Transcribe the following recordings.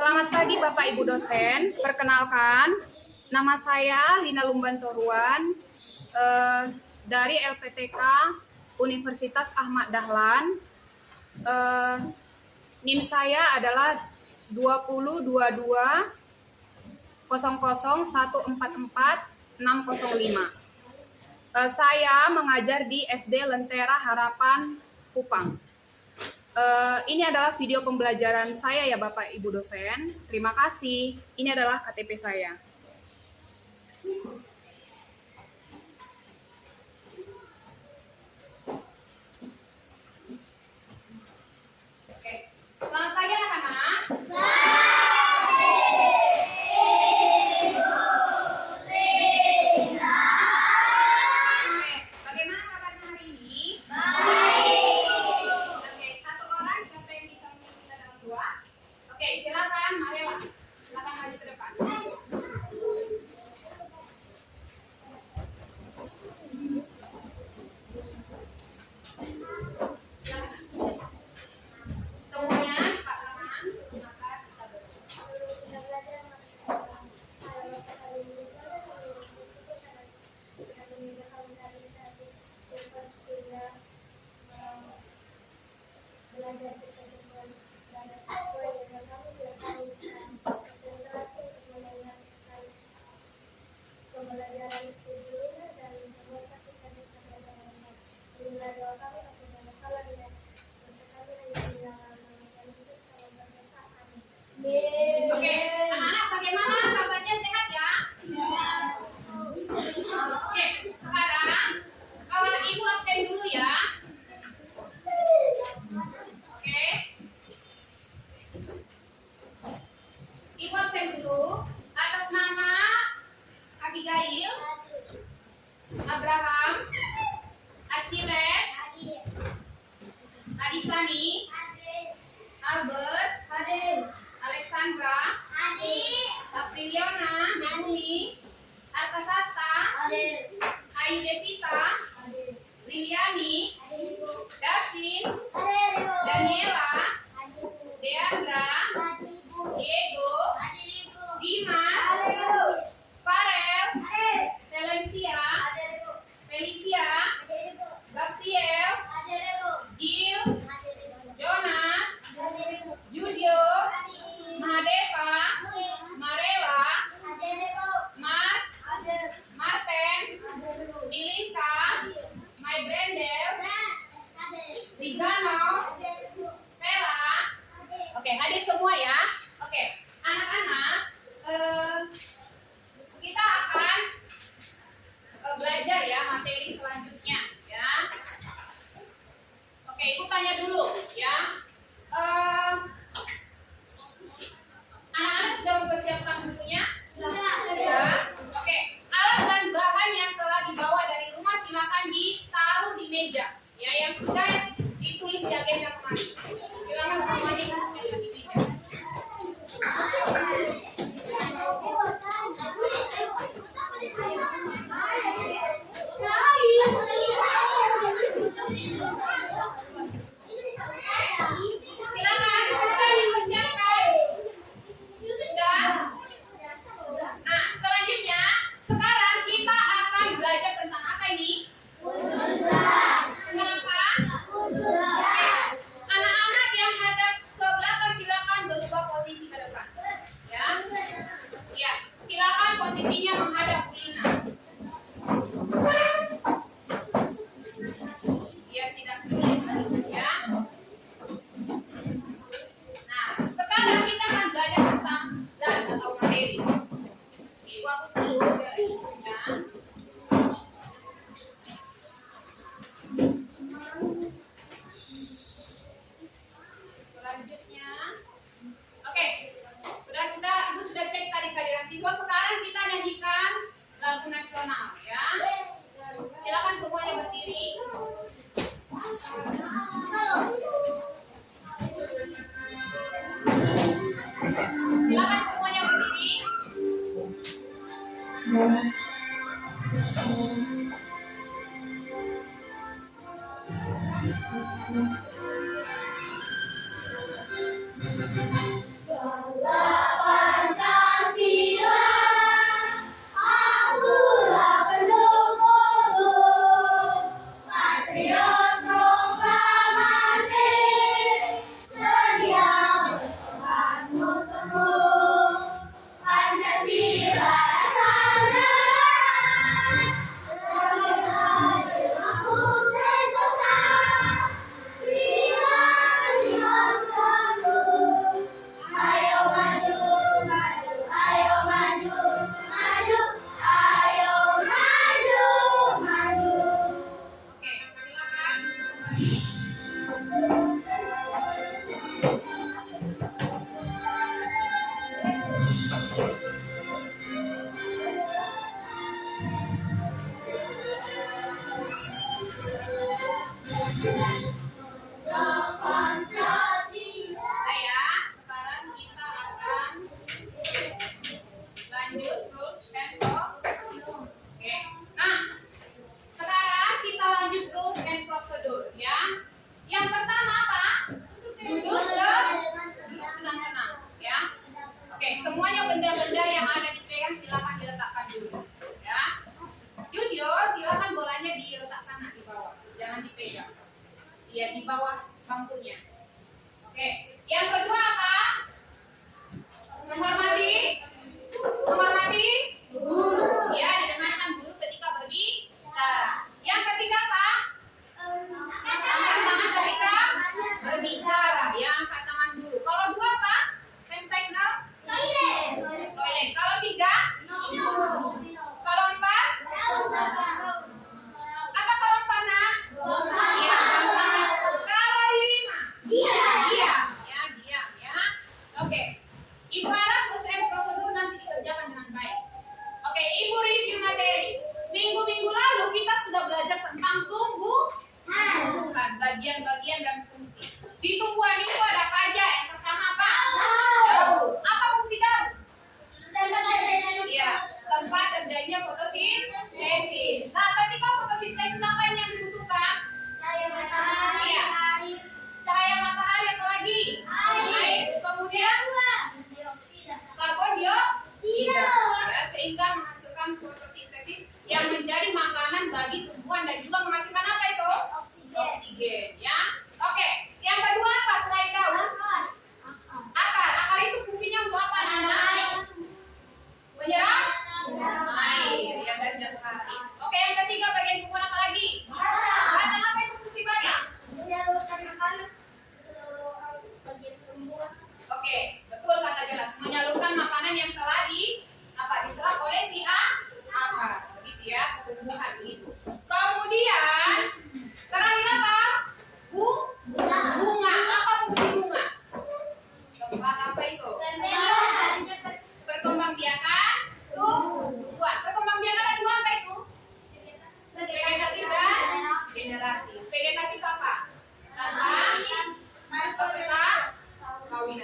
Selamat pagi Bapak Ibu dosen. Perkenalkan, nama saya Lina Lumban Toruan dari LPTK Universitas Ahmad Dahlan. NIM saya adalah 2022 00 144 605. Saya mengajar di SD Lentera Harapan Kupang. Ini adalah video pembelajaran saya ya Bapak Ibu dosen. Terima kasih. Ini adalah KTP saya. Oke. Selamat pagi anak-anak. Silakan, marilah. Silakan maju ke depan. Semuanya Pak Rahman, maka kita Oke, anak-anak bagaimana kabarnya, sehat ya? Oke, sekarang kawan ibu absen dulu ya. Oke. Ibu absen dulu atas nama Abigail, Abraham, Achilles, Adisani, Albert, Alexandra, Apriliona, Megumi, Artasasta, Ayu Devita, Liliani, Davin, Daniela, Deandra, Diego, Dimas, Farel, Valencia, Felicia, Gabriel, Gil, Jonas, Judio, Mahadeva, Marela, Mark, Marten, Milinka, My Brendel, Rizano, Vela. Oke, hadir semua ya. Oke, anak-anak, kita akan belajar ya materi selanjutnya ya. Oke, ibu tanya dulu ya. Anak-anak sudah mempersiapkan bukunya? Sudah. Oke, alat dan bahan yang telah dibawa dari rumah silakan ditaruh di meja. Ya, yang sudah ditulis di agenda kemarin. Silakan semuanya ditaruh di meja. Silakan.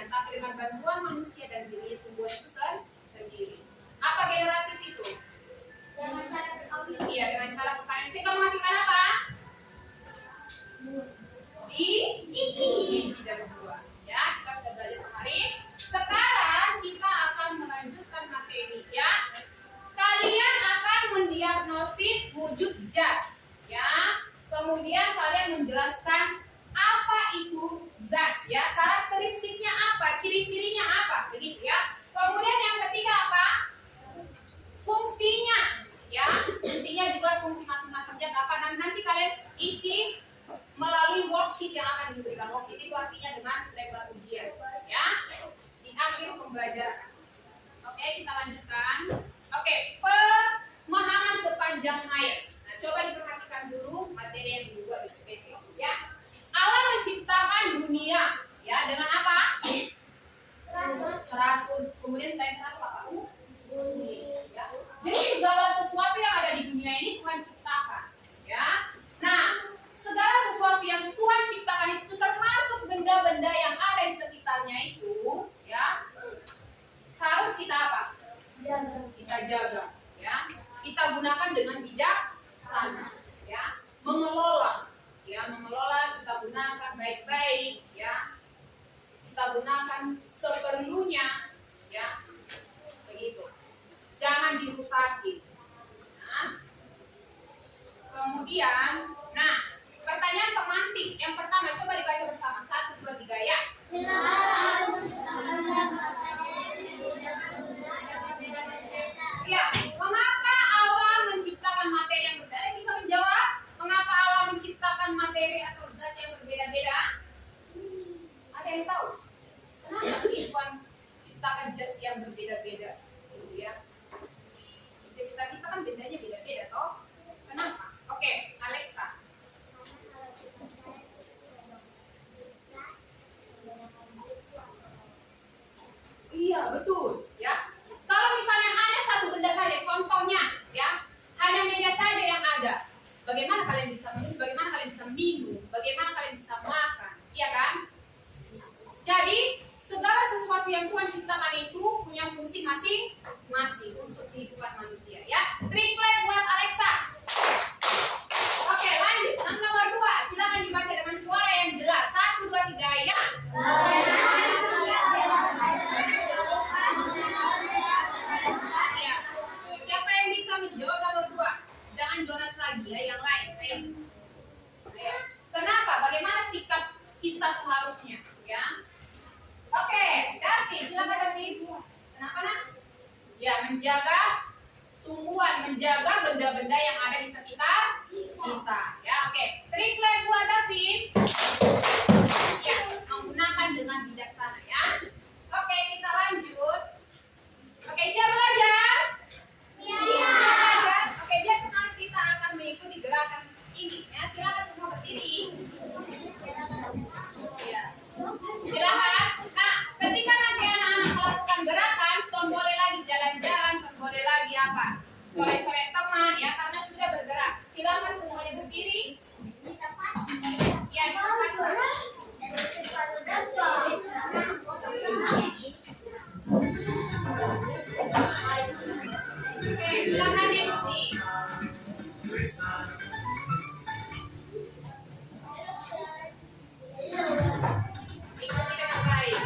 tapi dengan bantuan manusia dan diri tumbuhan itu sendiri. Apa generatif itu? Dengan cara perkawinan. Iya, dengan cara perkawinan. Sehingga menghasilkan apa? Biji dan buah. Ya, kita sudah belajar kemarin. Sekarang kita akan melanjutkan materi ya. Kalian akan mendiagnosis wujud zat ya. Kemudian kalian menjelaskan apa itu zat ya, karakteristiknya apa, ciri-cirinya apa, begitu ya. Kemudian yang ketiga apa? Fungsinya ya. Fungsinya juga fungsi masing-masing zat apa, nanti kalian isi melalui worksheet yang akan diberikan. Worksheet itu artinya dengan lembar ujian ya di akhir pembelajaran. Oke, kita lanjutkan. Oke, pemahaman sepanjang hayat. Nah, coba diperhatikan dulu materi yang dibuat di PPT ya. Allah menciptakan dunia ya dengan apa? Teratur. Kemudian selain teratur apa? Ya. Jadi segala sesuatu yang ada di dunia ini Tuhan ciptakan ya. Nah, segala sesuatu yang Tuhan ciptakan itu termasuk benda-benda yang ada di sekitarnya itu ya, harus kita apa? Kita jaga ya. Kita gunakan dengan bijaksana ya. Mengelola ya, mengelola kita gunakan baik-baik ya. Kita gunakan seperlunya ya. Begitu. Jangan dirusaki. Nah, kemudian, nah, pertanyaan pemantik yang pertama coba dibaca bersama. 1, 2, 3 ya. Ya, mengapa Allah menciptakan materi yang berbeda? Bisa menjawab? Mengapa Allah menciptakan materi atau zat yang berbeda-beda? Ada yang tahu? Kenapa sih Tuhan ciptakan zat yang berbeda-beda? Ya. Di sekitar kita kan bendanya beda-beda, toh? Kenapa? Oke, Alexa. Iya, betul. Ya. Kalau misalnya hanya satu benda saja, contohnya, ya, hanya meja saja yang ada. Bagaimana kalian bisa menulis? Bagaimana kalian bisa minum? Bagaimana kalian bisa makan? Iya kan? Jadi, segala sesuatu yang Tuhan ciptakan itu punya fungsi masing-masing untuk kehidupan manusia. Ya, triplek buat Alexa. Oke, lanjut. Nomor 2, silakan dibaca dengan suara yang jelas. 1, 2, 3 ya. Siapa yang bisa menjawab nomor 2? Jangan Jonas lagi ya, yang lain. Ayo. Kenapa? Bagaimana sikap kita seharusnya? Ya. Oke, David, silakan David. Kenapa nak? Ya, menjaga tumbuhan, menjaga benda-benda yang ada di sekitar kita. Ya, oke. Triplek buat David. Ya, menggunakan dengan bijaksana ya. Oke, kita lanjut. Oke, siap belajar? Siap belajar. Oke, biar semangat kita akan mengikuti gerakan ini. Ya, silakan semua berdiri. Ya. Silakan. Nah, ketika nanti anak-anak melakukan gerakan, Son boleh lagi jalan-jalan, Son boleh lagi apa? Coret-coret teman ya, karena sudah bergerak. Silakan semuanya berdiri. Ya, di tempat sana. Oke, silakan Desi. Ikuti dengan baik.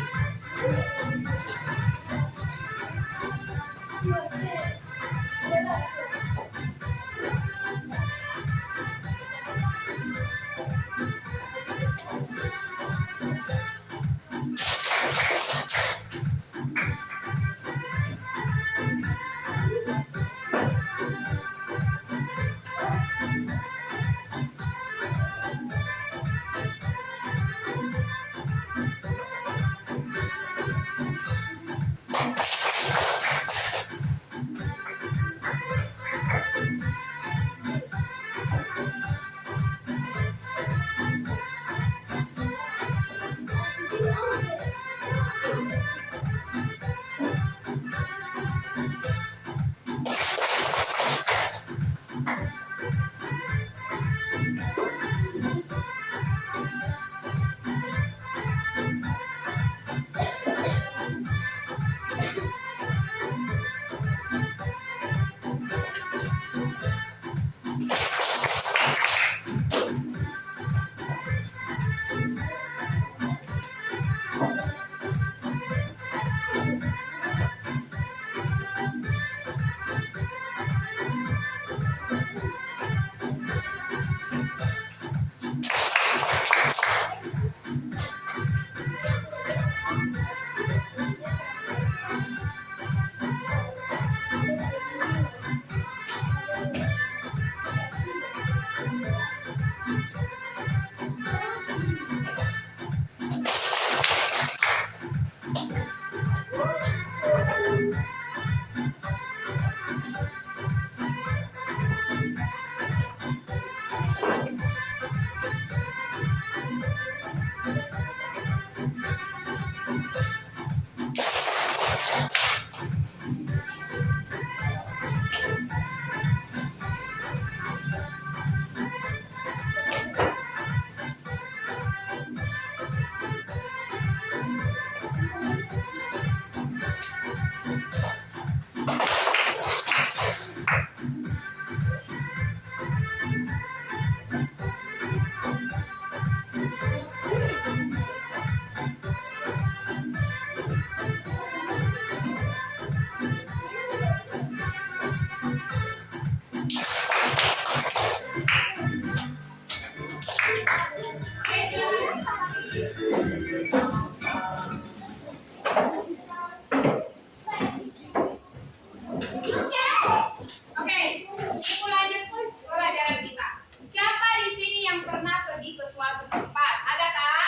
Oke, itu lanjut pelajaran kita. Siapa di sini yang pernah pergi ke suatu tempat? Adakah?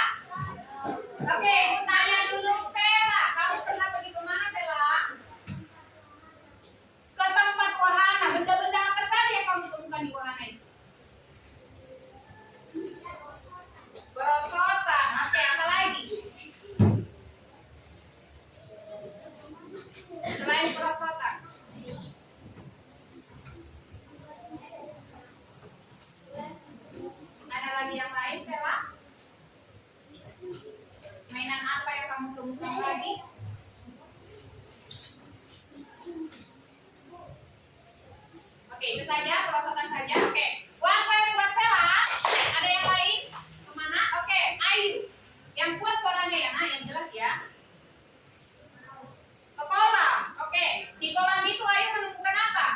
Oke, aku tanya dulu Pela. Kamu pernah pergi ke mana, Pela? Ke tempat wahana. Benda-benda apa saja yang kamu temukan di wahana itu? Perosotan. Oke, apa lagi? Selain perosotan. Ada lagi yang lain, Pela? Mainan apa yang kamu temukan lagi? Oke, itu saja, perosotan saja. Oke, one point buat Pela. Ada yang lain? Kemana? Oke, Ayu. Yang kuat suaranya ya, nah, yang jelas ya. Ke kolam. Oke, di kolam itu Ayu menemukan apa?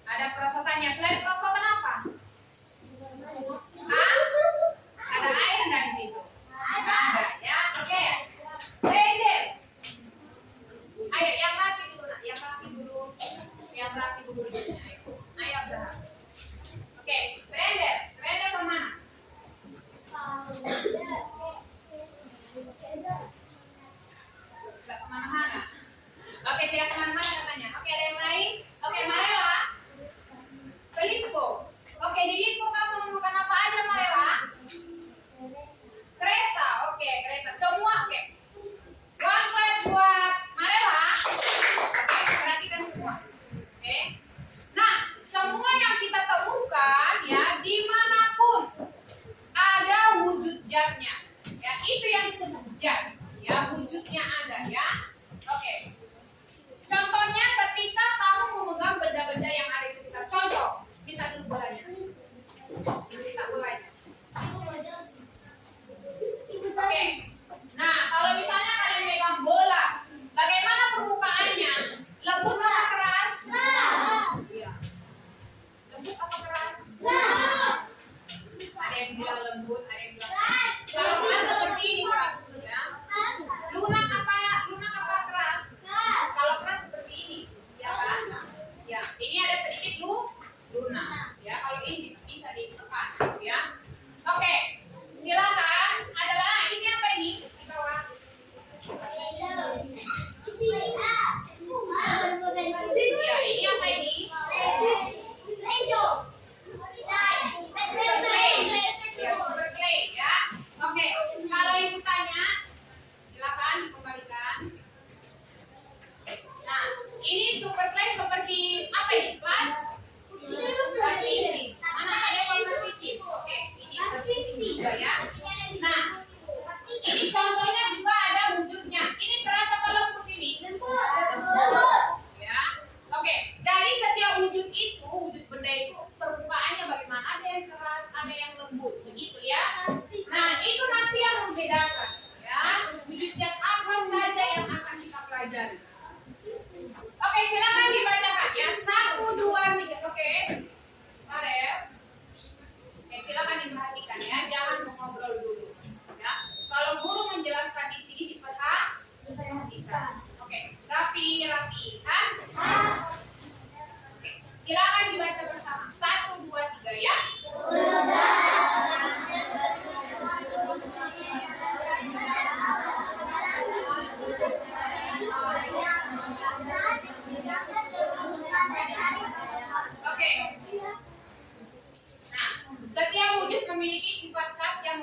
Ada perosotannya. Selain perosotan apa? Hah? Ada air nggak di situ? Nggak ada ya. Oke. Render. Ayo yang rapi dulu nak. Yang rapi dulu. Yang rapi dulu. Ayo. Ayo Abraham. Oke. Render. Render kemana? Nggak kemana-mana. Oke, tidak kemana-mana katanya. Oke, ada yang lain? Oke, Marela. Ke Lipo. Oke, di Lipo kamu menemukan apa aja, Marela? Kereta. Oke, kereta. Semua oke. One point buat Marela. Oke, perhatikan semua. Oke. Nah, semua yang kita temukan ya, dimanapun ada wujud zatnya. Ya, itu yang disebut zat. Ya, wujudnya ada ya. Oke. Contohnya ketika kamu memegang benda-benda yang ada di sekitar. Contoh, kita dulu bolanya. Kita bolanya. Oke. Nah, kalau misalnya kalian megang bola, bagaimana permukaannya? Lembut apa keras? Iya. Lembut apa keras? Ada yang bilang lembut, ada yang bilang keras. Kalau keras seperti ini keras, ya. Lunak apa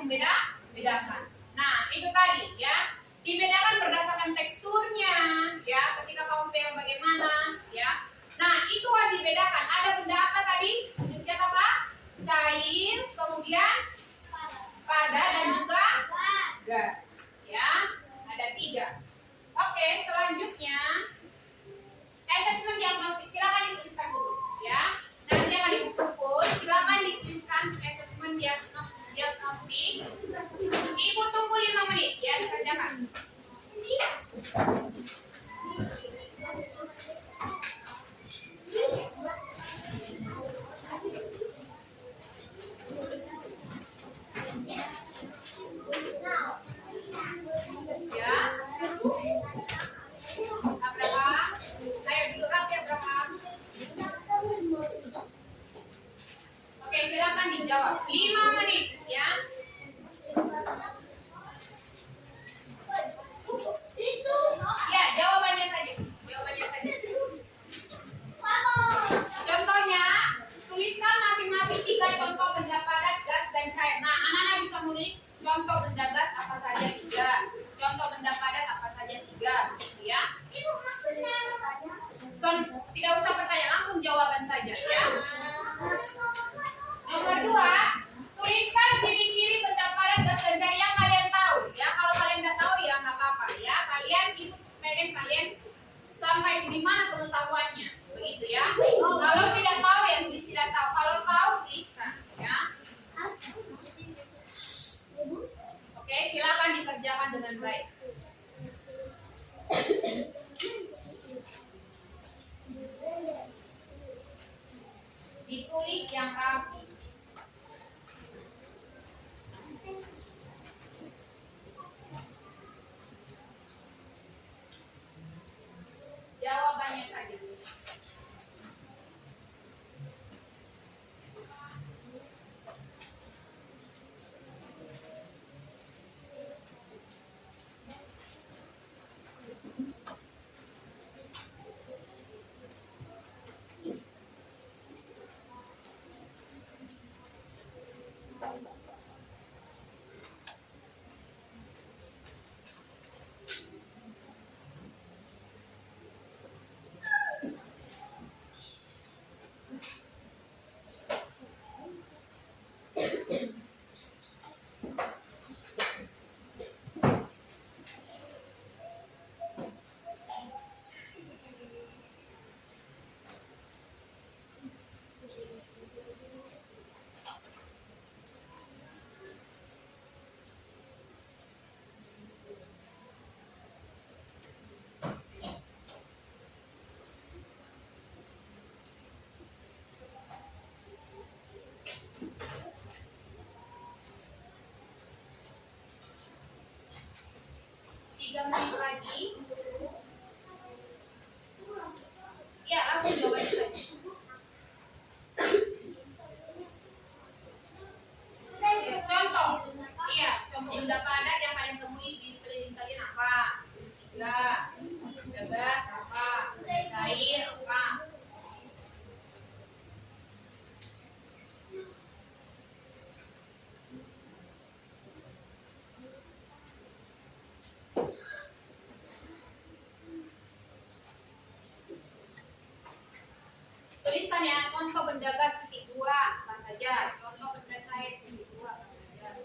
membedakan. Nah, itu tadi ya. Dibedakan berdasarkan teksturnya, ya. Ketika kamu pegang bagaimana, ya. Nah, itu harus dibedakan. Ada benda apa tadi? Wujudnya apa? Cair, kemudian padat dan juga gas. Ya, ada 3. Oke, selanjutnya asesmen diagnostik. Silakan dituliskan dulu, ya. Nanti akan dikumpul. Silakan dituliskan asesmen diagnostik. Ibu tunggu 5 menit, ya, dikerjakan. Ya, Abraham. Ayo duduk rapi, Abraham. Oke, silakan dijawab. 5 menit, ya. Ya, jawabannya saja. Jawabannya saja. Contohnya, tuliskan masing-masing 3 contoh benda padat, gas, dan cair. Nah, anak-anak bisa menulis contoh benda gas apa saja 3, contoh benda padat apa saja 3, gitu ya. Tidak usah pertanyaan, langsung jawaban saja, ya. Nomor 2, tuliskan ciri-ciri benda padat, gas, dan cair yang kalian tahu, ya. Kalau kalian nggak tahu ya nggak apa-apa, ya. Kalian ikut pengen kalian sampai di mana pengetahuannya, begitu ya. Kalau tidak tahu ya tulis tidak tahu, kalau tahu tuliskan, ya. Oke, silakan dikerjakan dengan baik. Ditulis yang rapi. Jawabannya saja. Tiga menit lagi untuk dulu. Ya, langsung jawabannya saja. Ya, contoh. Iya, contoh benda padat yang kalian temui di keliling kalian apa? Tulis 3. Benda gas apa? Benda cair apa? Tuliskan ya, contoh benda gas titik 2 apa saja, contoh benda cair titik 2 apa saja.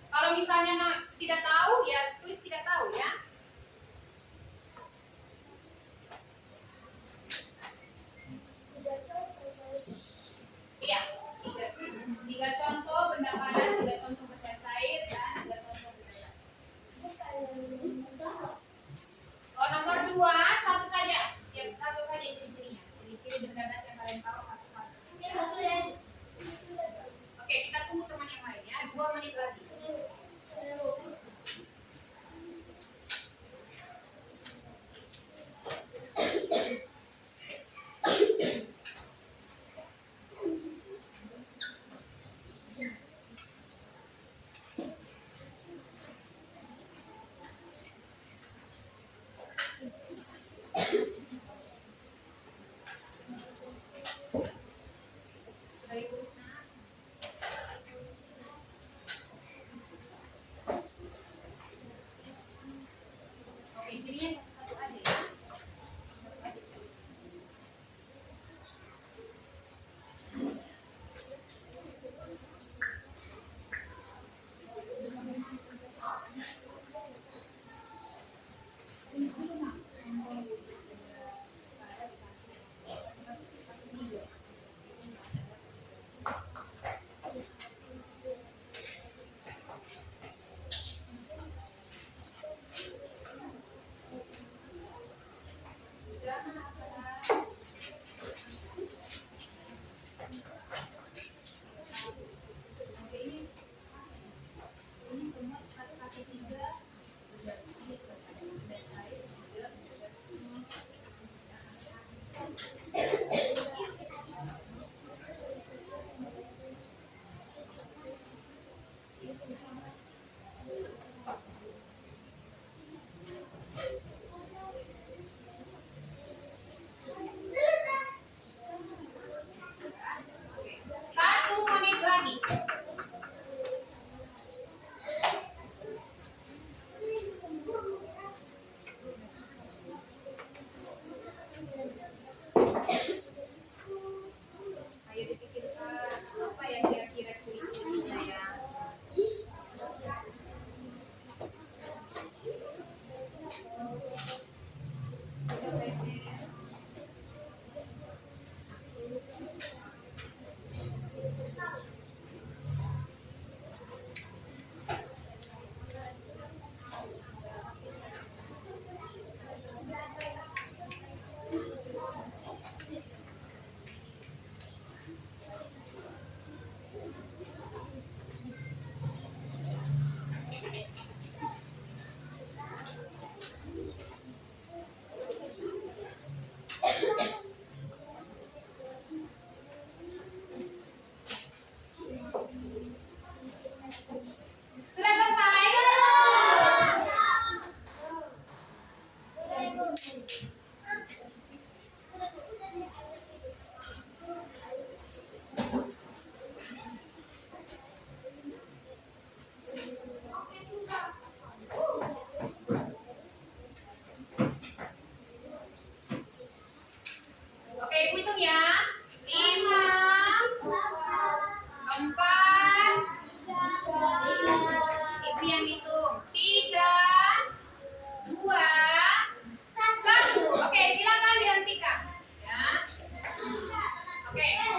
Kalau misalnya tidak tahu ya tulis tidak tahu ya. Iya, 3 contoh benda padat, 3 contoh benda cair dan 3 contoh benda gas. Oh, nomor 2, satu saja. Ya, satu saja ciri-cirinya. Ciri-ciri benda gas yang kalian tahu satu-satu. Oke, kita tunggu teman yang lain ya. 2 menit lagi.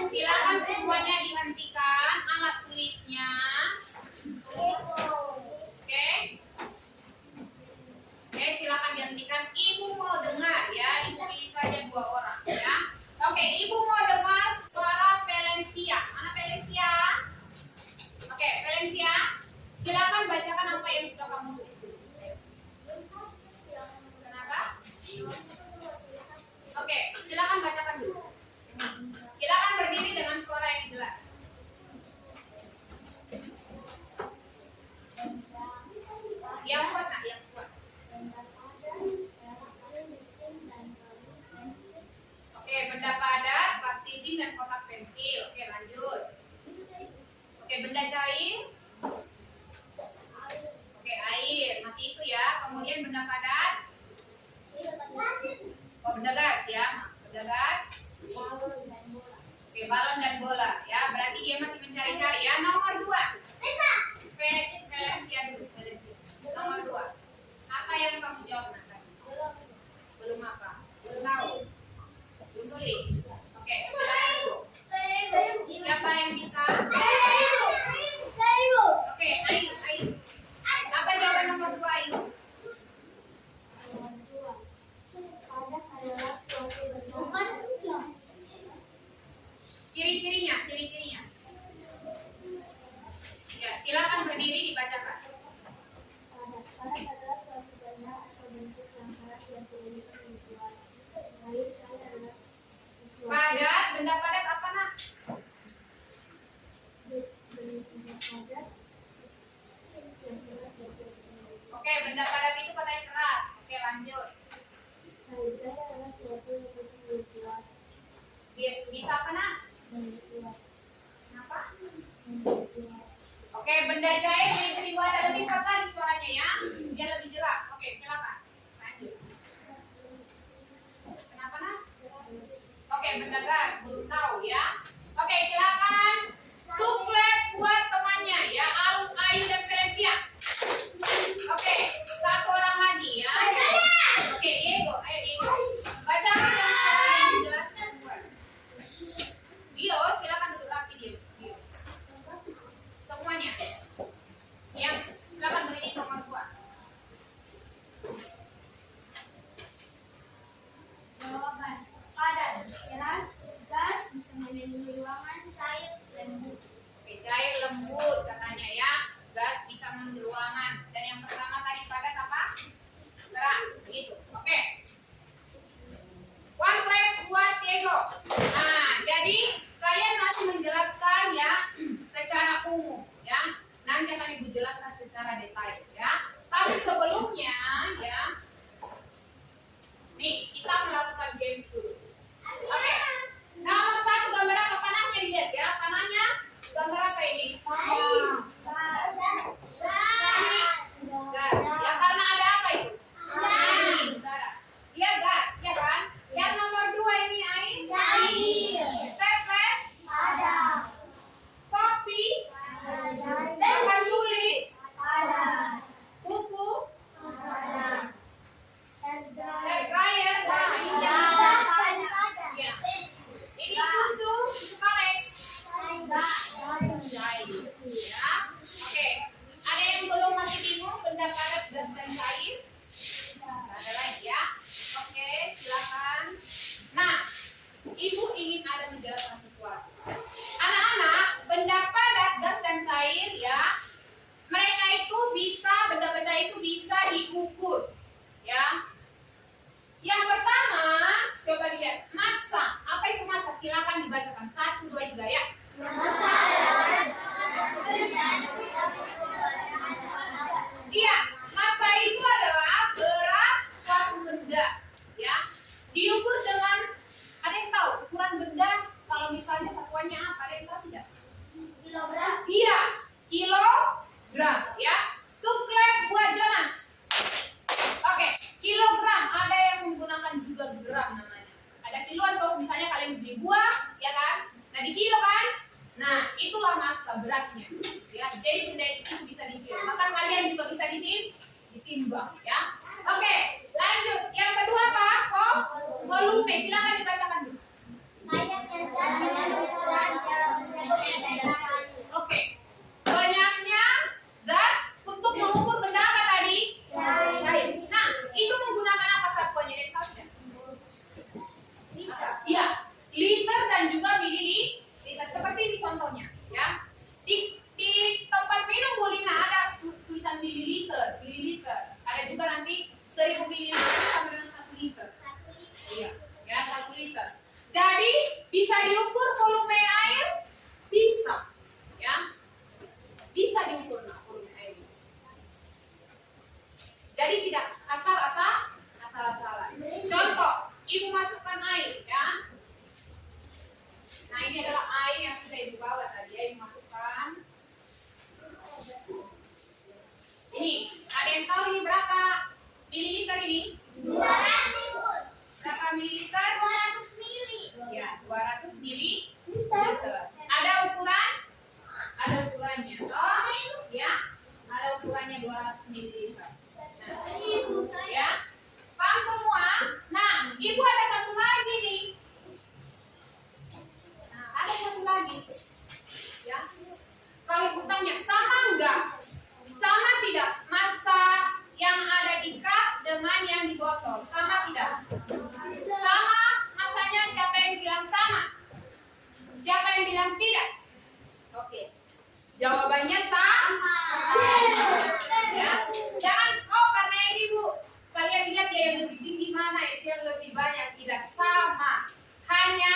Silakan semuanya dihentikan alat tulisnya. Oke. Oke, silakan dihentikan. Ibu mau dengar ya. Ibu pilih saja 2 orang ya. Oke, Ibu mau dengar suara Valencia. Mana Valencia? Oke, Valencia. Silakan bacakan apa yang sudah kamu tulis dulu. Kenapa? Oke, silakan bacakan dulu. Silakan berdiri dengan suara yang jelas. Yang kuat, nak, yang kuat. Oke, benda padat, plastising dan kotak pensil. Oke, lanjut. Oke, benda cair. Oke, air. Masih itu ya. Kemudian benda padat. Oh, benda gas ya. Benda gas. Oke, balon dan bola ya. Berarti dia masih mencari-cari ya. Nomor 2. Valencia dulu. Nomor 2. Apa yang kamu jawab nanti? Belum apa? Belum tahu. Belum tulis. Oke, silakan dulu. Siapa yang bisa? Oke, Ayu, Ayu. Apa jawaban nomor 2, Ayu? Ciri-cirinya, ciri-cirinya. Ya, silakan berdiri dibacakan. Padat, benda padat apa, nak? Oke, benda padat itu katanya keras. Oke, lanjut. Bisa apa, nak? Kenapa? Oke, benda cair menjadi wadah. Lebih kuat lagi suaranya ya, biar lebih jelas. Oke, silakan. Lanjut. Kenapa, nak? Oke, benda gas. Belum tahu ya. Oke, silakan. Tuklet buat temannya ya. Alus, Ayu, dan Valencia. Oke, 1 orang lagi ya. Oke, Diego. Ayo, Diego. Bacakan yang suara yang jelas dan kuat. Dio, silakan duduk rapi, Dio. Semuanya. Yang silakan berdiri nomor 2. Jawaban padat, keras, gas, bisa memenuhi ruangan, cair, lembut. Oke, cair lembut katanya ya. Gas bisa memenuhi ruangan. Dan yang pertama tadi padat apa? Keras. Begitu. Oke. One clap buat Diego. Nah, jadi kalian masih menjelaskan ya secara umum ya. Nanti akan Ibu jelaskan secara detail ya. Tapi sebelumnya ya, nih kita melakukan games dulu. Oke. Nomor 1 gambar apa panahnya dilihat ya. Panahnya gambar apa ini? Gas. Ya karena ada apa itu? Air. Udara. Dia gas, ya kan? Yang nomor 2 ini air. Staples. Kopi. Tempat tulis. Buku. Hair dryer. Ya. Ini susu kaleng. Cair. Ya. Oke. Ada yang belum masih bingung benda padat, gas dan cair? Nggak ada lagi ya. Oke, silakan. Nah, Ibu ingin ada menjelaskan sesuatu. Anak-anak, benda padat, gas dan cair ya. Mereka itu bisa, benda-benda itu bisa diukur. Ya. Yang pertama, coba lihat massa. Apa itu massa? Silakan dibacakan 1, 2, 3 ya. Iya, massa itu adalah berat suatu benda, ya. Diukur dengan, ada yang tahu ukuran benda kalau misalnya satuannya apa? Ada yang tahu tidak? Kilogram. Iya, kilogram, ya. Tuklet buat Jonas. Oke, kilogram. Ada yang menggunakan juga gram namanya. Ada kiloan tuh, misalnya kalian beli buah, ya kan? Nah di kilo kan? Nah itulah massa beratnya. Ya, jadi benda itu bisa ditimbang. Bahkan kalian juga bisa ditimbang, ya. Oke, lanjut. Yang kedua apa? Volume. Silakan dibacakan dulu. Padat dan gas. Ini, ada yang tahu ini berapa mililiter ini? 200. Berapa mililiter? 200 mili. Ya, 200 mililiter. Ada ukuran? Ada ukurannya. Oh, ya. Ada ukurannya 200 mililiter. Nah, ya. Paham semua? Nah, Ibu ada satu lagi nih. Nah, ada satu lagi. Ya. Kalau Ibu tanya, sama enggak? Sama tidak? Masa yang ada di cup dengan yang di botol? Sama tidak? Sama masanya. Siapa yang bilang sama? Siapa yang bilang tidak? Oke. Jawabannya sama. Ya. Jangan karena ini Bu, kalian lihat ya yang lebih tinggi mana, itu yang lebih banyak. Tidak sama. Hanya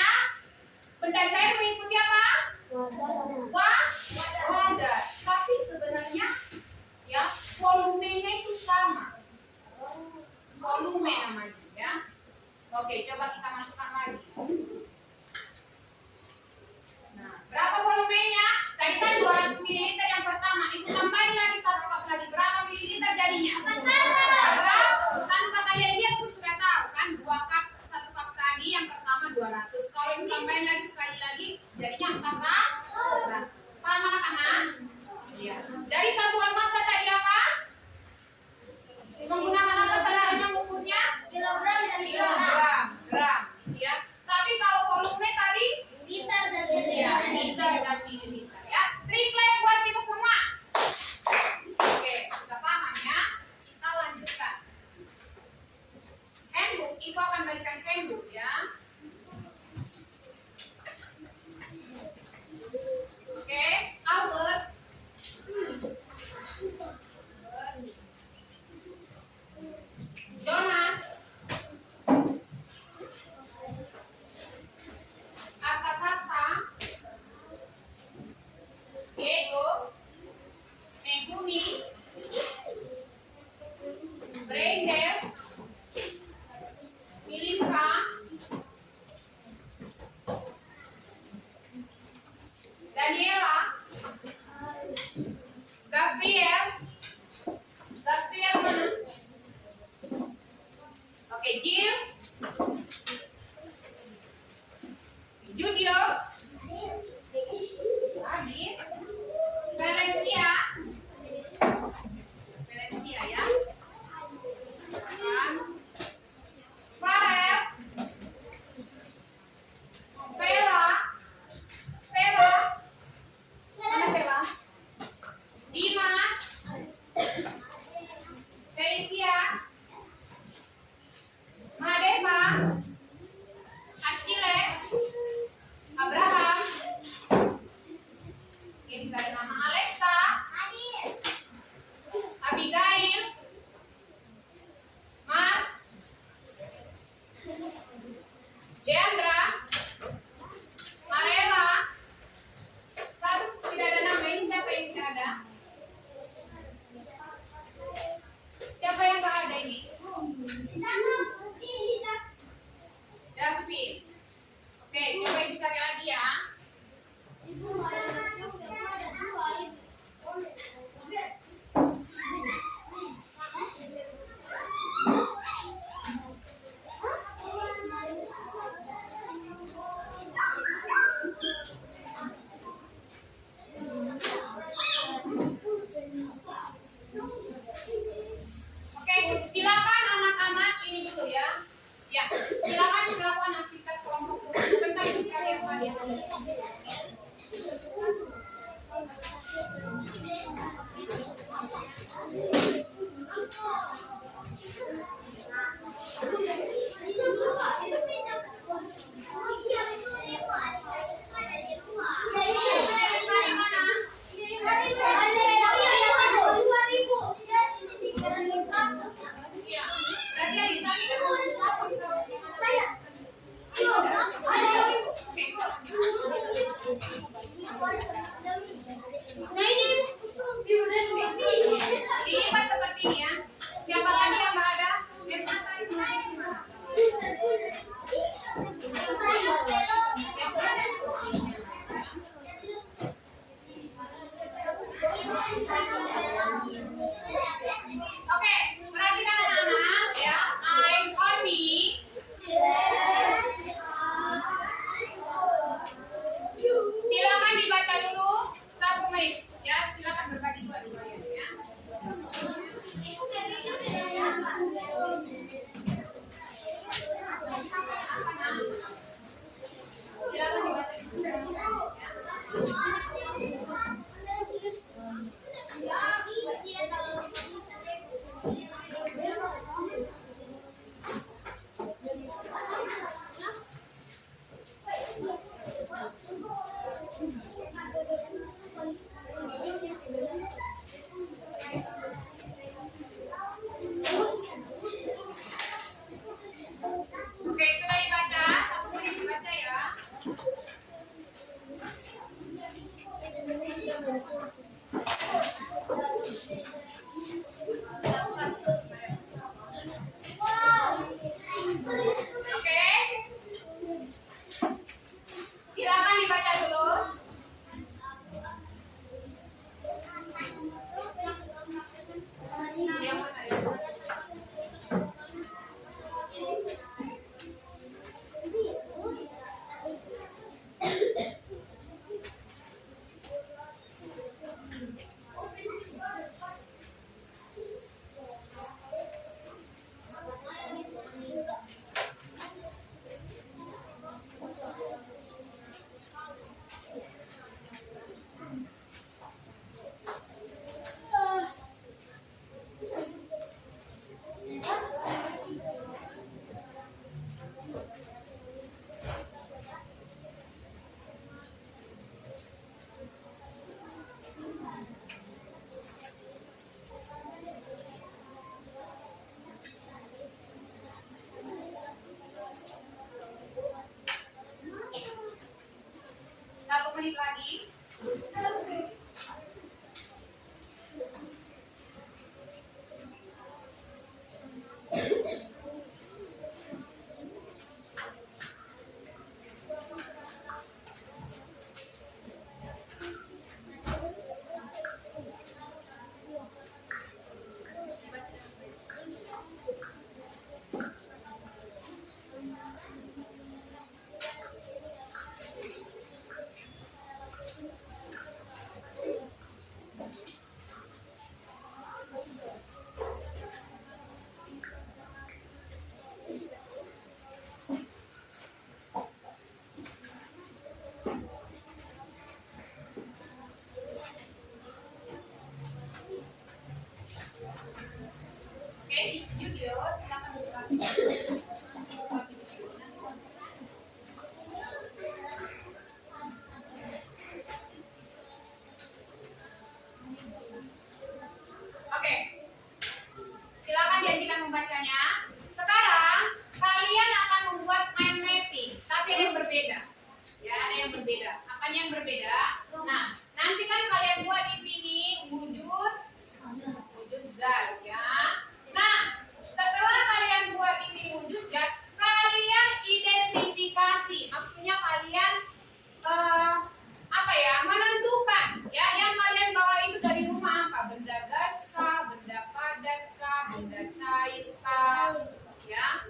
benda cair mengikuti apa? Wadah. Tapi sebenarnya ya volumenya itu sama. Volume namanya ya. Oke, coba kita masukkan lagi. Nah, berapa volumenya? Tadi kan 200 ml yang pertama. Itu tambahin lagi 1 cup lagi. Berapa mililiter jadinya? 400. Tanpa kalian lihat pun sudah tahu kan, 2 cup, 1 cup tadi yang pertama 200. Kalau itu tambahin lagi sekali lagi, jadinya 400. Paham anak-anak? Iya. Jadi satuan massa tadi apa? Menggunakan apa standarnya ukurnya? Kilogram dan Kilogram, gram, ya. Tapi kalau volume tadi liter dan ya, liter dan mililiter ya. Triplek buat kita semua. Oke, sudah paham ya? Kita lanjutkan. Handbook, Ibu akan berikan handbook ya. Oke, Albert. Jonas. Artasasta. Diego. Megumi. Brenda. Milinka. Daniela. Gabriel. Gabriel mana? Oke, Jill. Judio. Adit. Valencia. Valencia ya. Farel. Vela. Vela. Mana Vela? Dimas. Felicia. Madeva. Achilles. Abraham. Ini ada nama Alexa. Abigail. Mark. Deandra. Marela. Satu tidak ada nama, ini siapa yang tidak ada? Siapa yang nggak ada ini? David. Oke, coba Ibu cari lagi ya. Oke, silakan anak-anak ini dulu ya. Ya, silakan melakukan aktivitas kelompok. Bentar Ibu cari yang lain. Cari mana? Iya, berarti di sana. Oke. 1 menit lagi. Oke, di video silakan diperhatikan. Oke, silakan dihentikan membacanya. Sekarang kalian akan membuat mind mapping, tapi ada yang berbeda. Ya, ada yang berbeda. Apanya yang berbeda? Nah, nanti kan kalian buat di sini wujud zat, ya. Nah, setelah kalian buat di sini wujud zat, kalian identifikasi. Maksudnya kalian apa ya? Menentukan. Ya, yang kalian bawa itu dari rumah apa? Benda gas kah? Benda padat kah? Benda cair kah? Ya.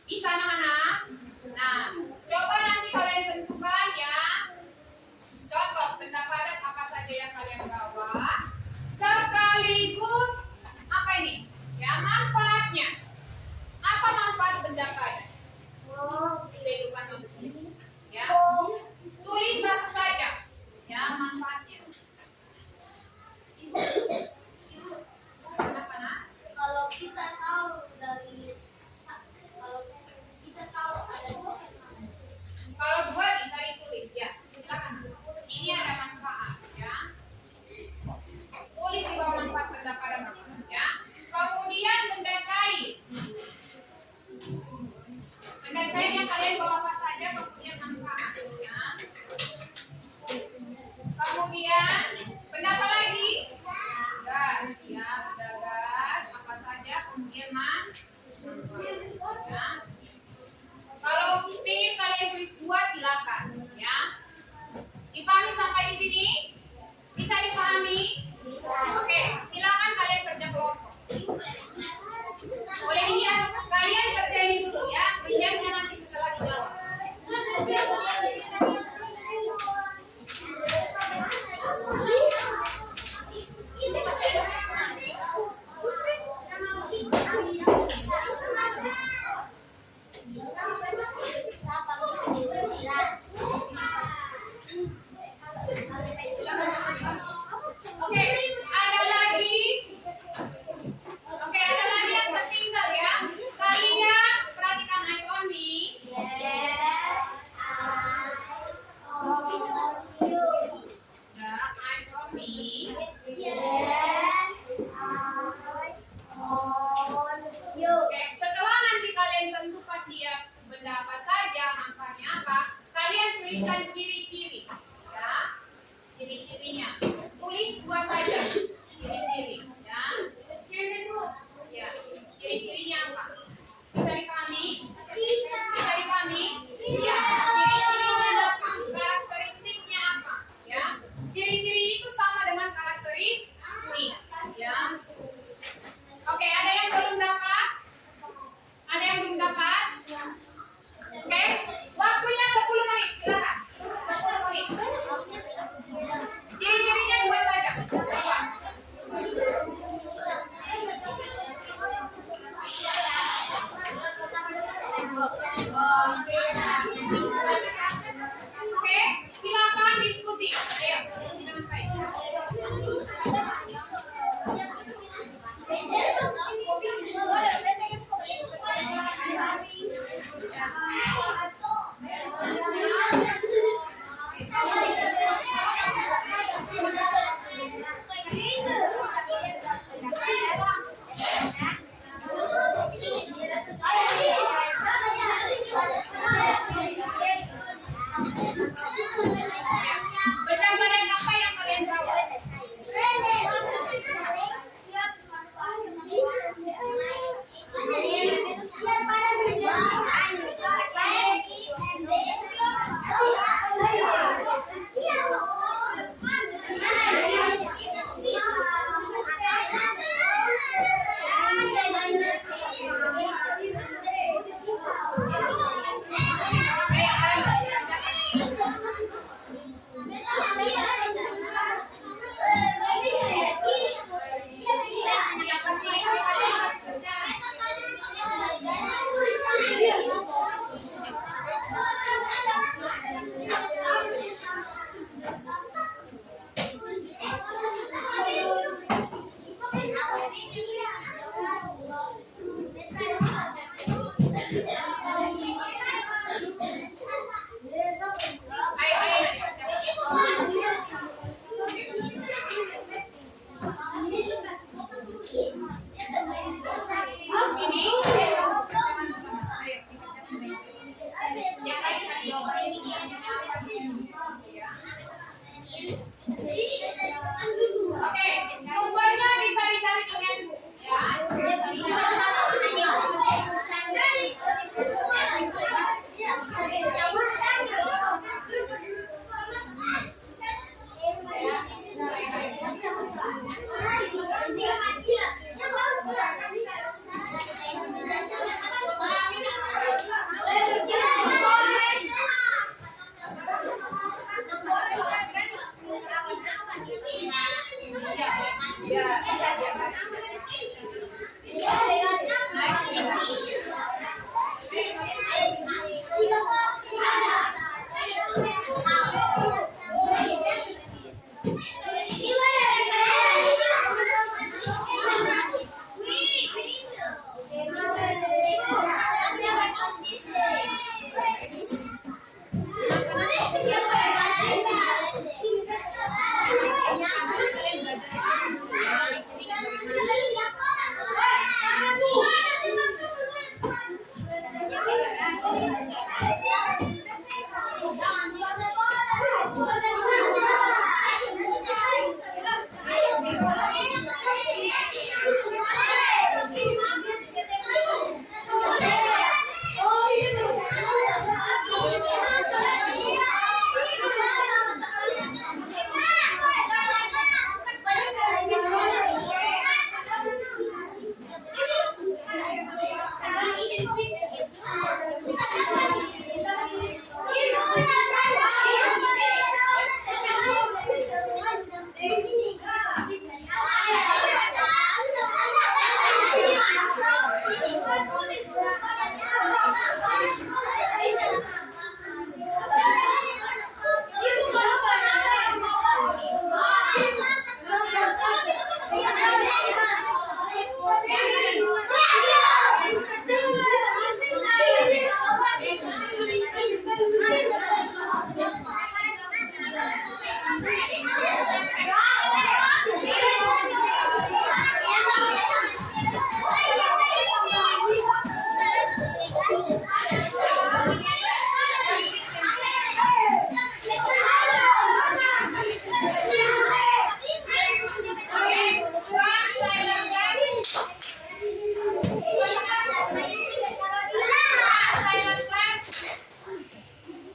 Bisa anak-anak? Nah, coba nanti kalian tentukan ya. Contoh benda padat apa saja yang kalian bawa. Sekaligus apa ini? Ya, manfaatnya. Apa manfaat benda padat? Kehidupan manusia. Ya. Tulis satu saja. Ya, manfaatnya. Kenapa, nak? Kalau kita tahu dari kalau kita tahu ada Kalau dua bisa ditulis ya. Silakan. Ini ada manfaat ya. Tulis di bawah manfaat benda padat ya. Kemudian benda cair. Benda cair yang kalian bawa apa saja kemudian manfaat ya. Kemudian benda apa lagi? Gas ya, benda gas apa saja kemudian manfaat ya. Kalau ingin kalian tulis dua silakan ya. Dipahami sampai di sini? Bisa dipahami? Oke, silakan kalian kerja kelompok. Boleh dihias, kalian kerjain dulu ya. Hiasnya nanti setelah dijawab. Oke, ada lagi. Oke, ada lagi yang tertinggal ya. Kalian perhatikan eyes on me. Nah, eyes on me. Oke, setelah nanti kalian tentukan dia benda apa saja, manfaatnya apa, kalian tuliskan ciri-ciri. Ya, ciri-cirinya. Tulis dua saja. Ciri-ciri. Ya. Ya, ciri-cirinya apa? Bisa dipahami? Bisa dipahami? Ya, ciri-cirinya apa? Karakteristiknya apa? Ya, ciri-ciri itu sama dengan karakteristik. Ya. Oke, ada yang belum dapat? Ada yang belum dapat? Oke, waktunya 10 menit, silakan. 10 menit. Ciri-cirinya dua saja. Dua. Oke, silakan diskusi. Ayo, diskusi dengan baik. Ya.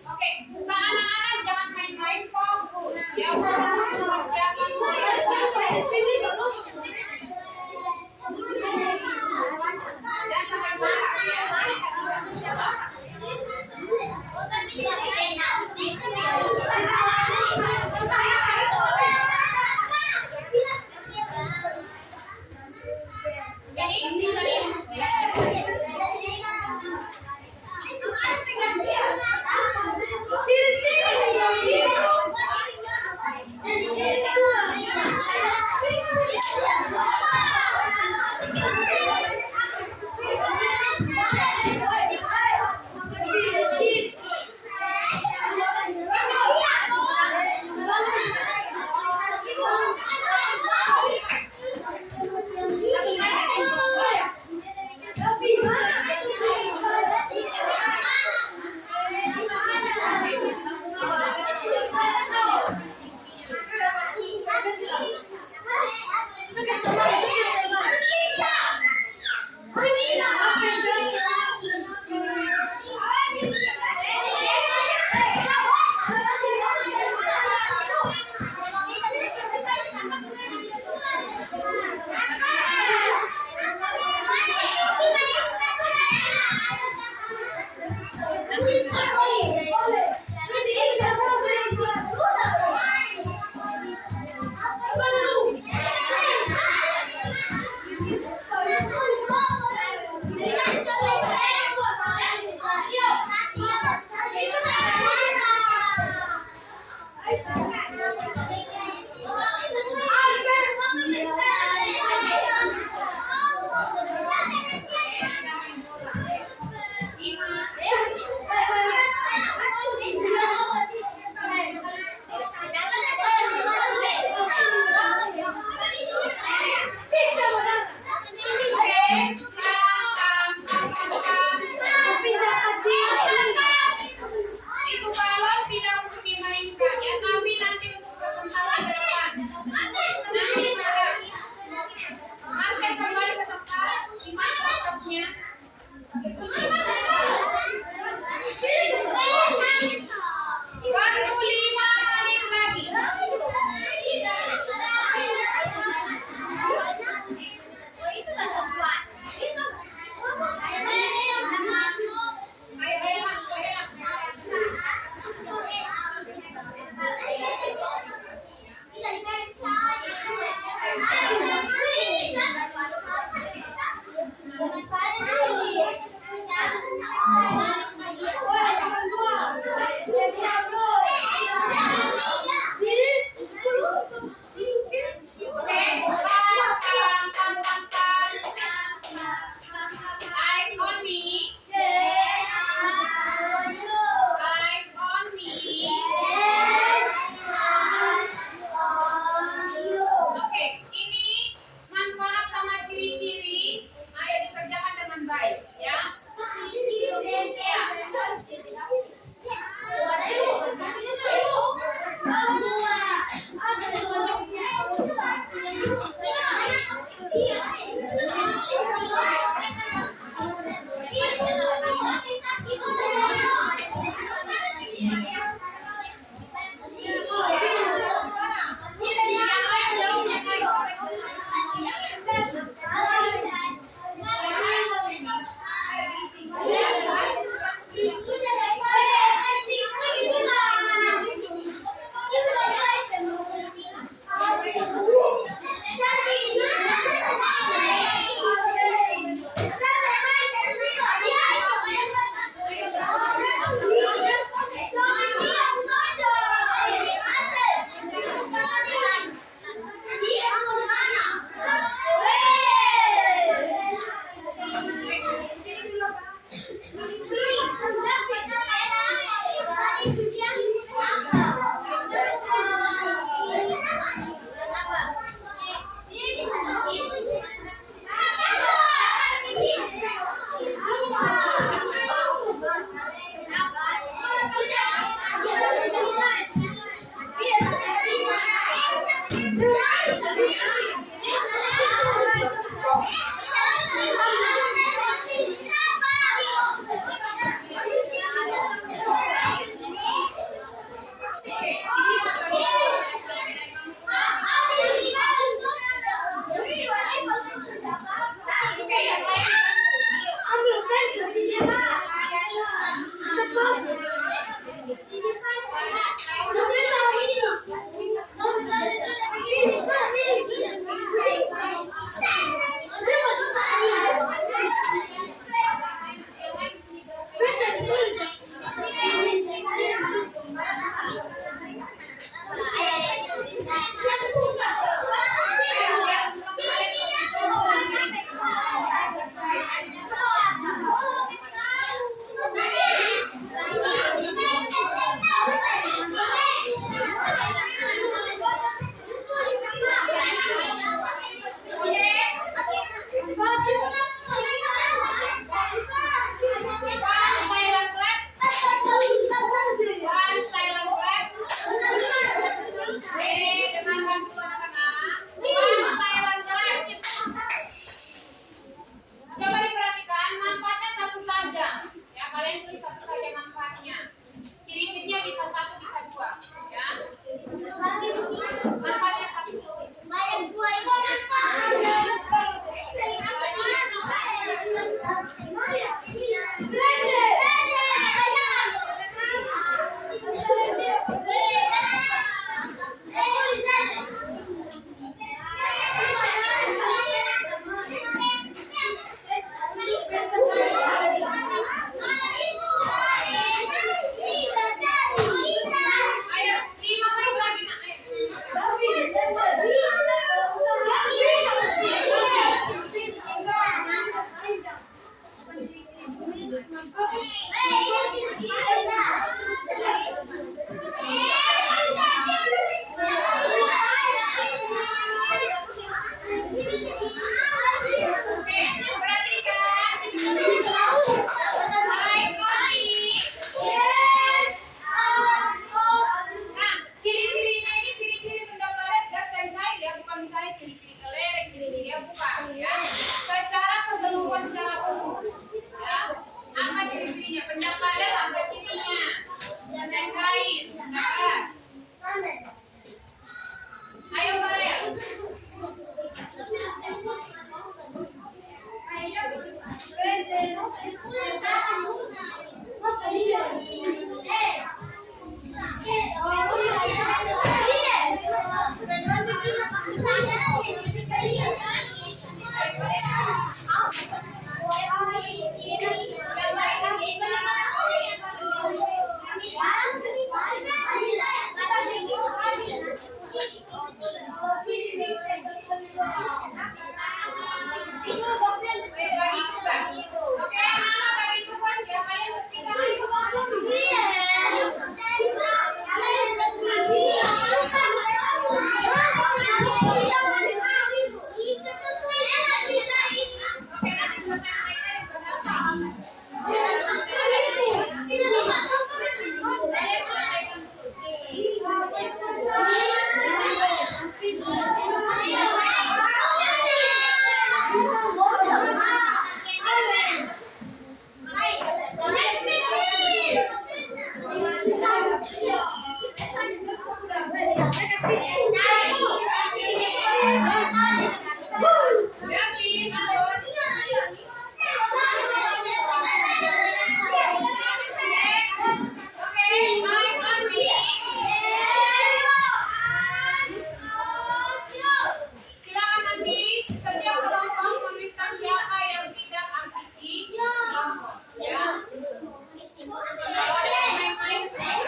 Oke, Mbak anak-anak jangan main-main, fokus. Ya, fokus mengerjakan tugasnya. Jangan sampai marah ya. Jadi bisa itu balon tidak untuk dimainkan ya, tapi Silakan nanti setiap kelompok menuliskan siapa yang tidak aktif kelompok. Ya. Kalau ada yang main-main,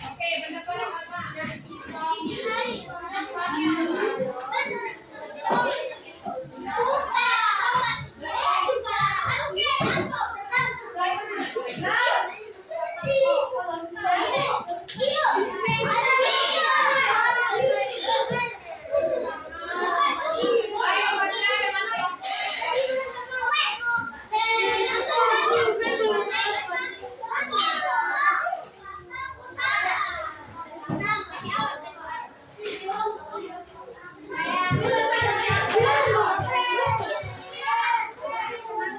oke, pendapat apa? Ayo baca dari mana kelompok?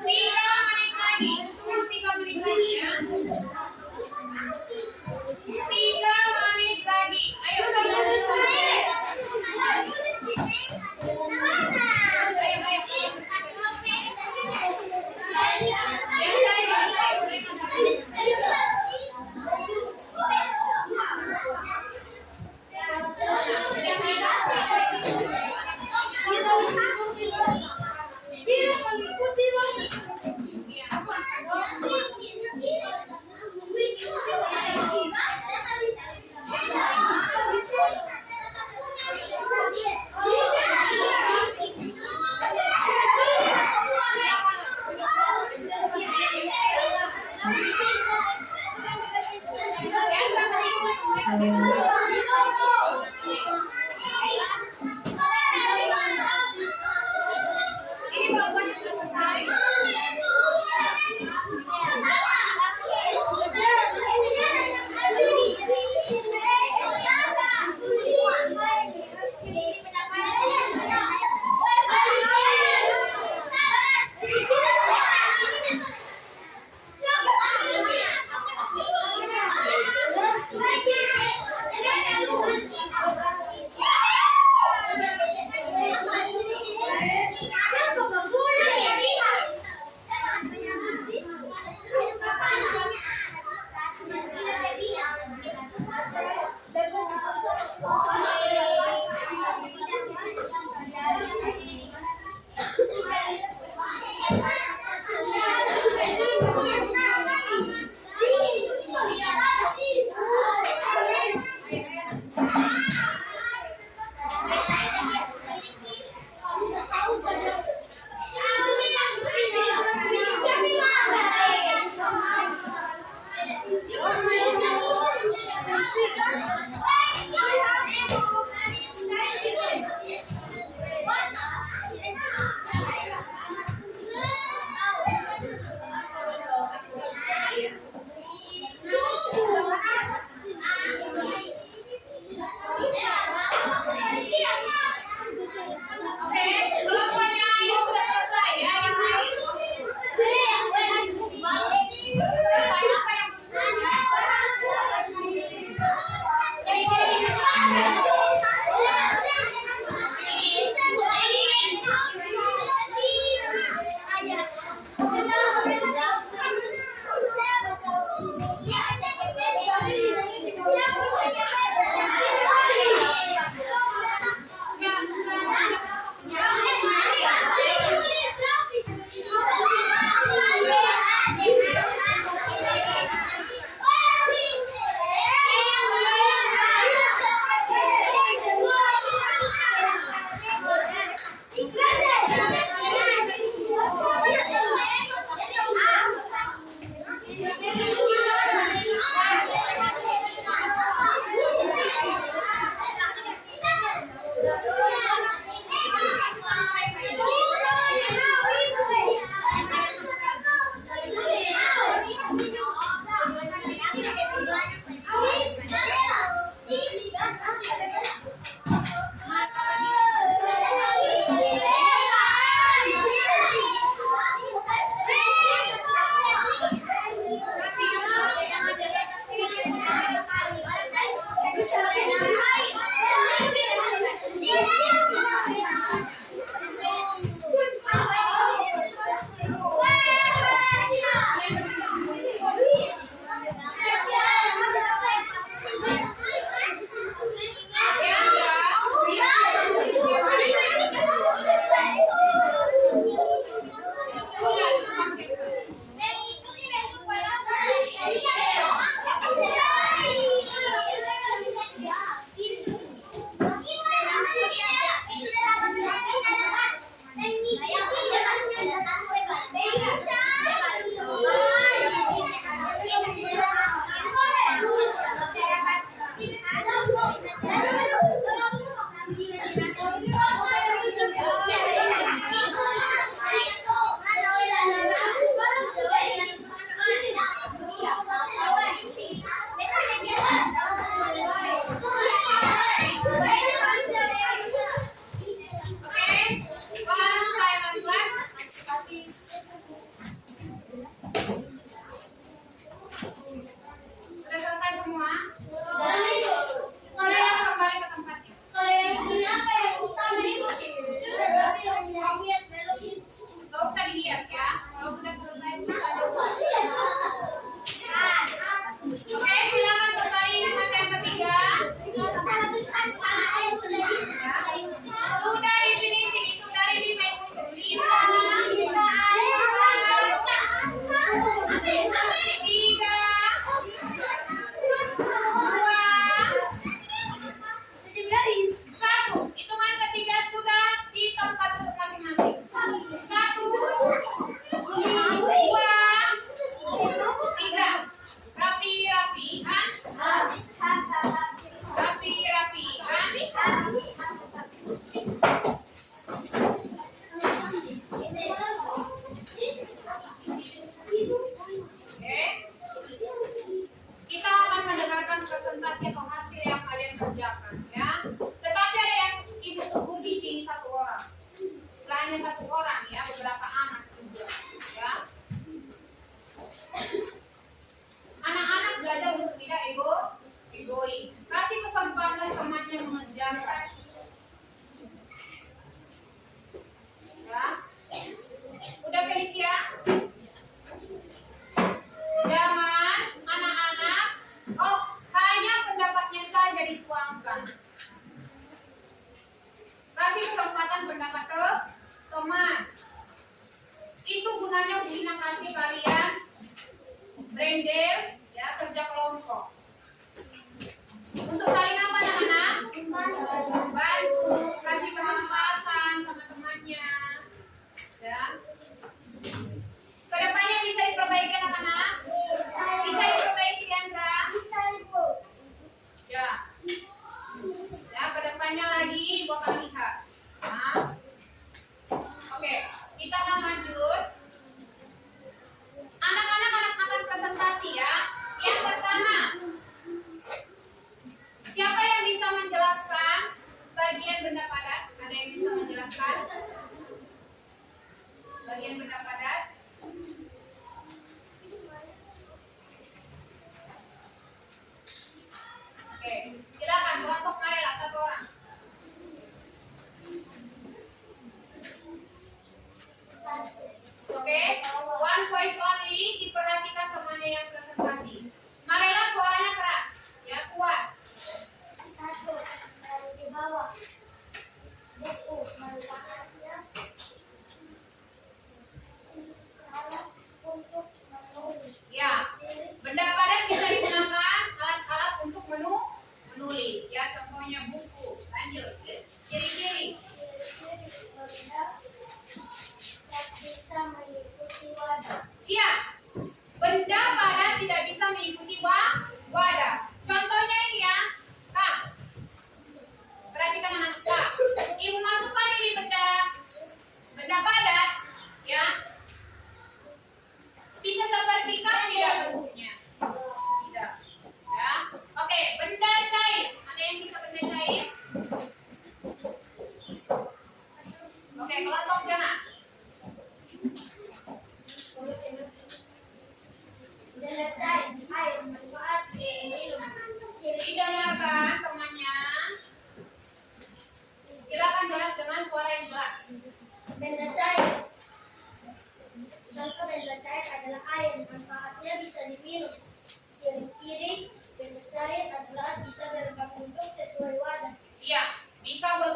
Tiga menit lagi, tunggu 3 menit lagi ya. 3 menit lagi, ayo Ini kelompoknya sudah selesai.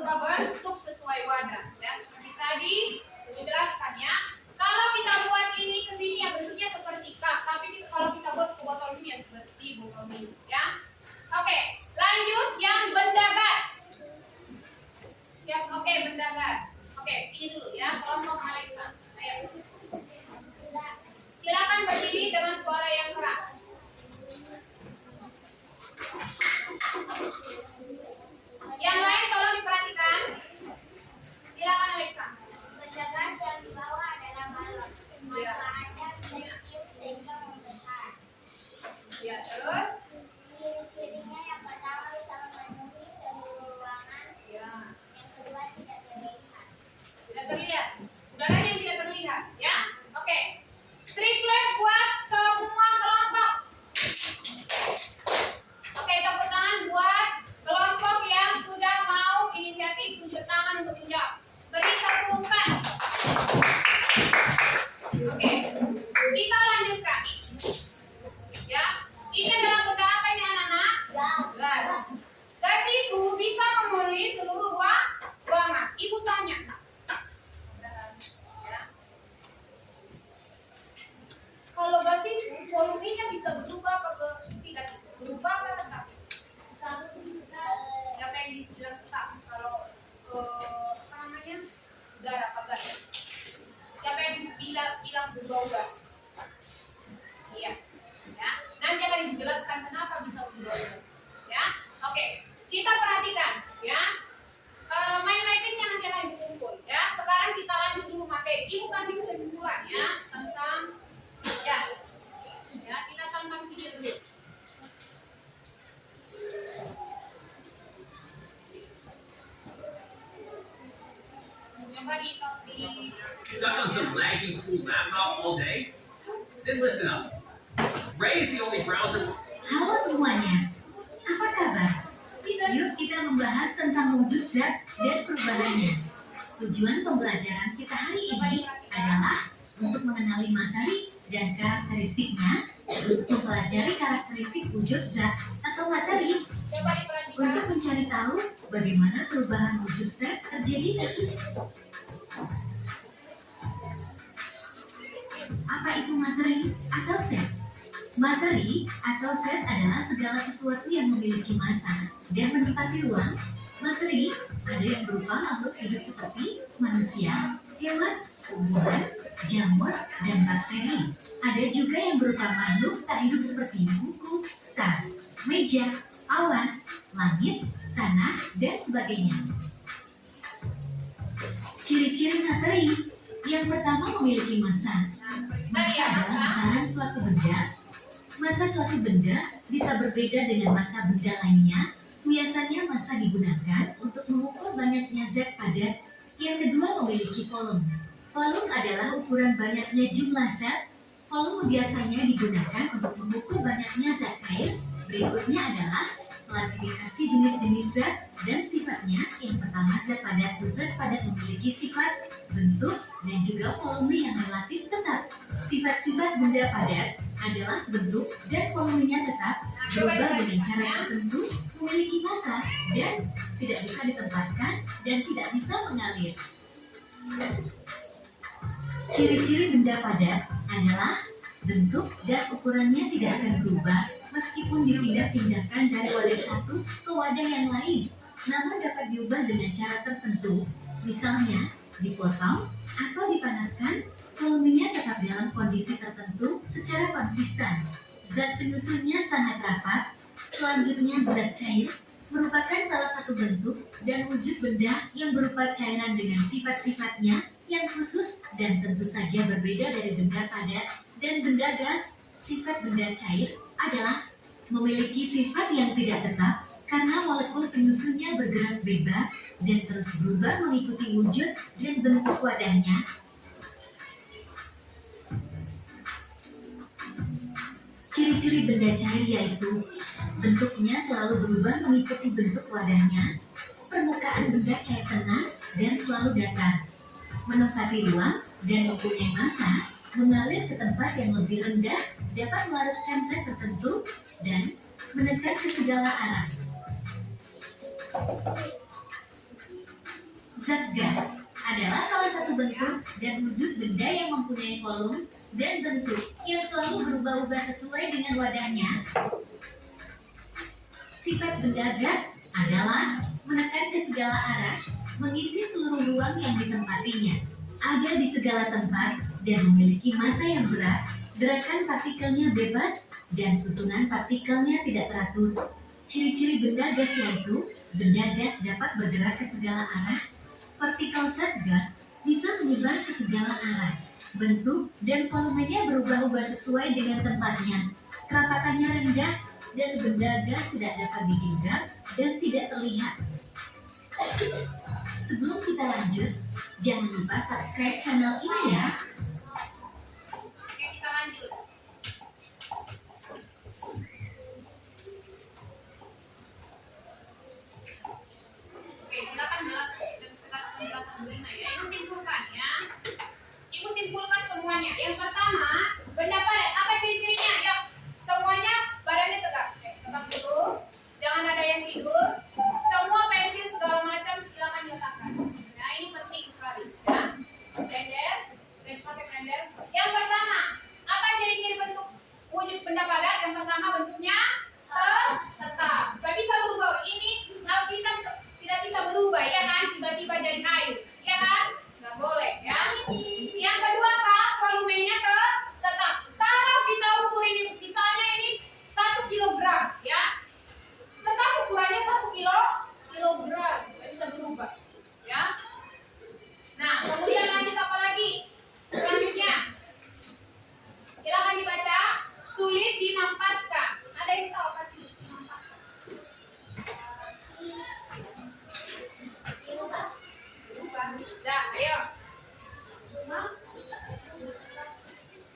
berubah bentuk sesuai wadah. Ya, seperti tadi saya jelaskan ya. Kalau kita buat ini ke sini ya bentuknya seperti cup, tapi kalau kita buat ke botol ini ya seperti botol minum. Ya. Oke, lanjut yang benda gas. Siap? Oke, benda gas. Oke, ini dulu ya, kelompok Alexa. Ayo. Silakan berdiri dengan suara yang keras. Yang lain tolong diperhatikan. Silakan Alexa. Benda gas yang dibawa adalah balon. Manfaatnya mengecil sehingga membesar. Ya, terus? Ciri-cirinya yang pertama bisa memenuhi seluruh ruangan. Ya. Yang kedua tidak terlihat. Tidak terlihat. Udaranya yang tidak terlihat, ya. Oke. Triplet buat semua kelompok. Oke, tepuk tangan buat kelompok yang sudah mau inisiatif tunjuk tangan untuk menjawab. Beri tepukan. Oke, kita lanjutkan. Ya, ini adalah benda apa ini anak-anak? Gas. Gas itu bisa memenuhi seluruh ruangan. Ibu tanya. Ya. Kalau gas itu volumenya bisa berubah apa tidak? Berubah apa tetap? Siapa yang bilang tetap? Kalau apa namanya? Udara apa gas? Siapa yang bilang berubah-ubah? Iya. Ya. Nanti akan dijelaskan kenapa bisa berubah-ubah. Ya. Oke. Kita perhatikan, ya. Main mappingnya nanti akan dikumpul, ya. Sekarang kita lanjut dulu materi. Ibu kasih kesimpulan, ya, tentang ya. Ya, kita tonton video dulu. Coba di Stuck on some laggy school laptop all day? Then listen up. Ray is the only browser. Halo semuanya, apa kabar? Yuk kita membahas tentang wujud zat dan perubahannya. Tujuan pembelajaran kita hari ini adalah untuk mengenali materi dan karakteristiknya, untuk mempelajari karakteristik wujud zat atau materi, coba diperhatikan. untuk mencari tahu bagaimana perubahan wujud zat terjadi. Apa itu materi atau zat? Materi atau zat adalah segala sesuatu yang memiliki massa dan menempati ruang. Materi ada yang berupa makhluk hidup seperti manusia, hewan, tumbuhan, jamur, dan bakteri. Ada juga yang berupa makhluk tak hidup seperti buku, tas, meja, awan, langit, tanah, dan sebagainya. Ciri-ciri materi. Yang pertama memiliki massa. Massa adalah besaran suatu benda. Massa suatu benda bisa berbeda dengan massa benda lainnya. Biasanya massa digunakan untuk mengukur banyaknya zat padat. Yang kedua memiliki volume. Volume adalah ukuran banyaknya jumlah zat. Volume biasanya digunakan untuk mengukur banyaknya zat air. Berikutnya adalah klasifikasi jenis-jenis zat dan sifatnya. Yang pertama, zat padat. Zat padat memiliki sifat, bentuk, dan juga volume yang relatif tetap. Sifat-sifat benda padat adalah bentuk dan volumenya tetap, berubah dengan cara tertentu, memiliki massa, dan tidak bisa ditempatkan dan tidak bisa mengalir. Ciri-ciri benda padat adalah bentuk dan ukurannya tidak akan berubah meskipun dipindah-pindahkan dari wadah satu ke wadah yang lain, namun dapat diubah dengan cara tertentu, misalnya dipotong atau dipanaskan. Volumenya tetap dalam kondisi tertentu secara konsisten. Zat penyusunnya sangat rapat. Selanjutnya, zat cair merupakan salah satu bentuk dan wujud benda yang berupa cairan dengan sifat-sifatnya yang khusus dan tentu saja berbeda dari benda padat dan benda gas. Sifat benda cair adalah memiliki sifat yang tidak tetap karena molekul penyusunnya bergerak bebas dan terus berubah mengikuti wujud dan bentuk wadahnya. Ciri-ciri benda cair yaitu bentuknya selalu berubah mengikuti bentuk wadahnya, permukaan benda cair tenang dan selalu datar, menempati ruang dan mempunyai massa, mengalir ke tempat yang lebih rendah, dapat melarutkan zat tertentu, dan menekan ke segala arah. Zat gas adalah salah satu bentuk dan wujud benda yang mempunyai volume dan bentuk yang selalu berubah-ubah sesuai dengan wadahnya. Sifat benda gas adalah menekan ke segala arah, mengisi seluruh ruang yang ditempatinya, ada di segala tempat, dan memiliki massa yang berat, gerakan partikelnya bebas, dan susunan partikelnya tidak teratur. Ciri-ciri benda gas yaitu, benda gas dapat bergerak ke segala arah, partikel zat gas bisa menyebar ke segala arah, bentuk dan volumenya berubah-ubah sesuai dengan tempatnya, kerapatannya rendah, dan benda gas tidak dapat digenggam dan tidak terlihat. Sebelum kita lanjut, jangan lupa subscribe channel ini ya. Oke, kita lanjut. Oke, silakan kita penjelasan Brina ya. Ibu simpulkan ya. Ibu simpulkan semuanya. Yang pertama, benda padat. Apa ciri-cirinya? Yuk, semuanya badannya tegak. Oke, tegak dulu. Jangan ada yang tidur. Semua pensil segala macam silakan diletakkan. Nah, ini penting sekali. Ya. Blender, dan pakai blender. Yang pertama, apa ciri-ciri bentuk wujud benda padat? Yang pertama bentuknya tetap. Gak bisa berubah. Ini kita tidak bisa berubah, ya kan? Tiba-tiba jadi air, ya kan? Nggak boleh, ya. Yang kedua apa? Volumenya tetap. Kalau kita ukur ini, misalnya ini 1 kilogram, ya. Tetap ukurannya 1 kilogram, nggak bisa berubah, ya. Nah, kemudian lanjut apa lagi? Selanjutnya, silakan dibaca. Sulit dimampatkan. Ada yang tahu apa sulit dimampatkan? Berubah. Dah, ayo.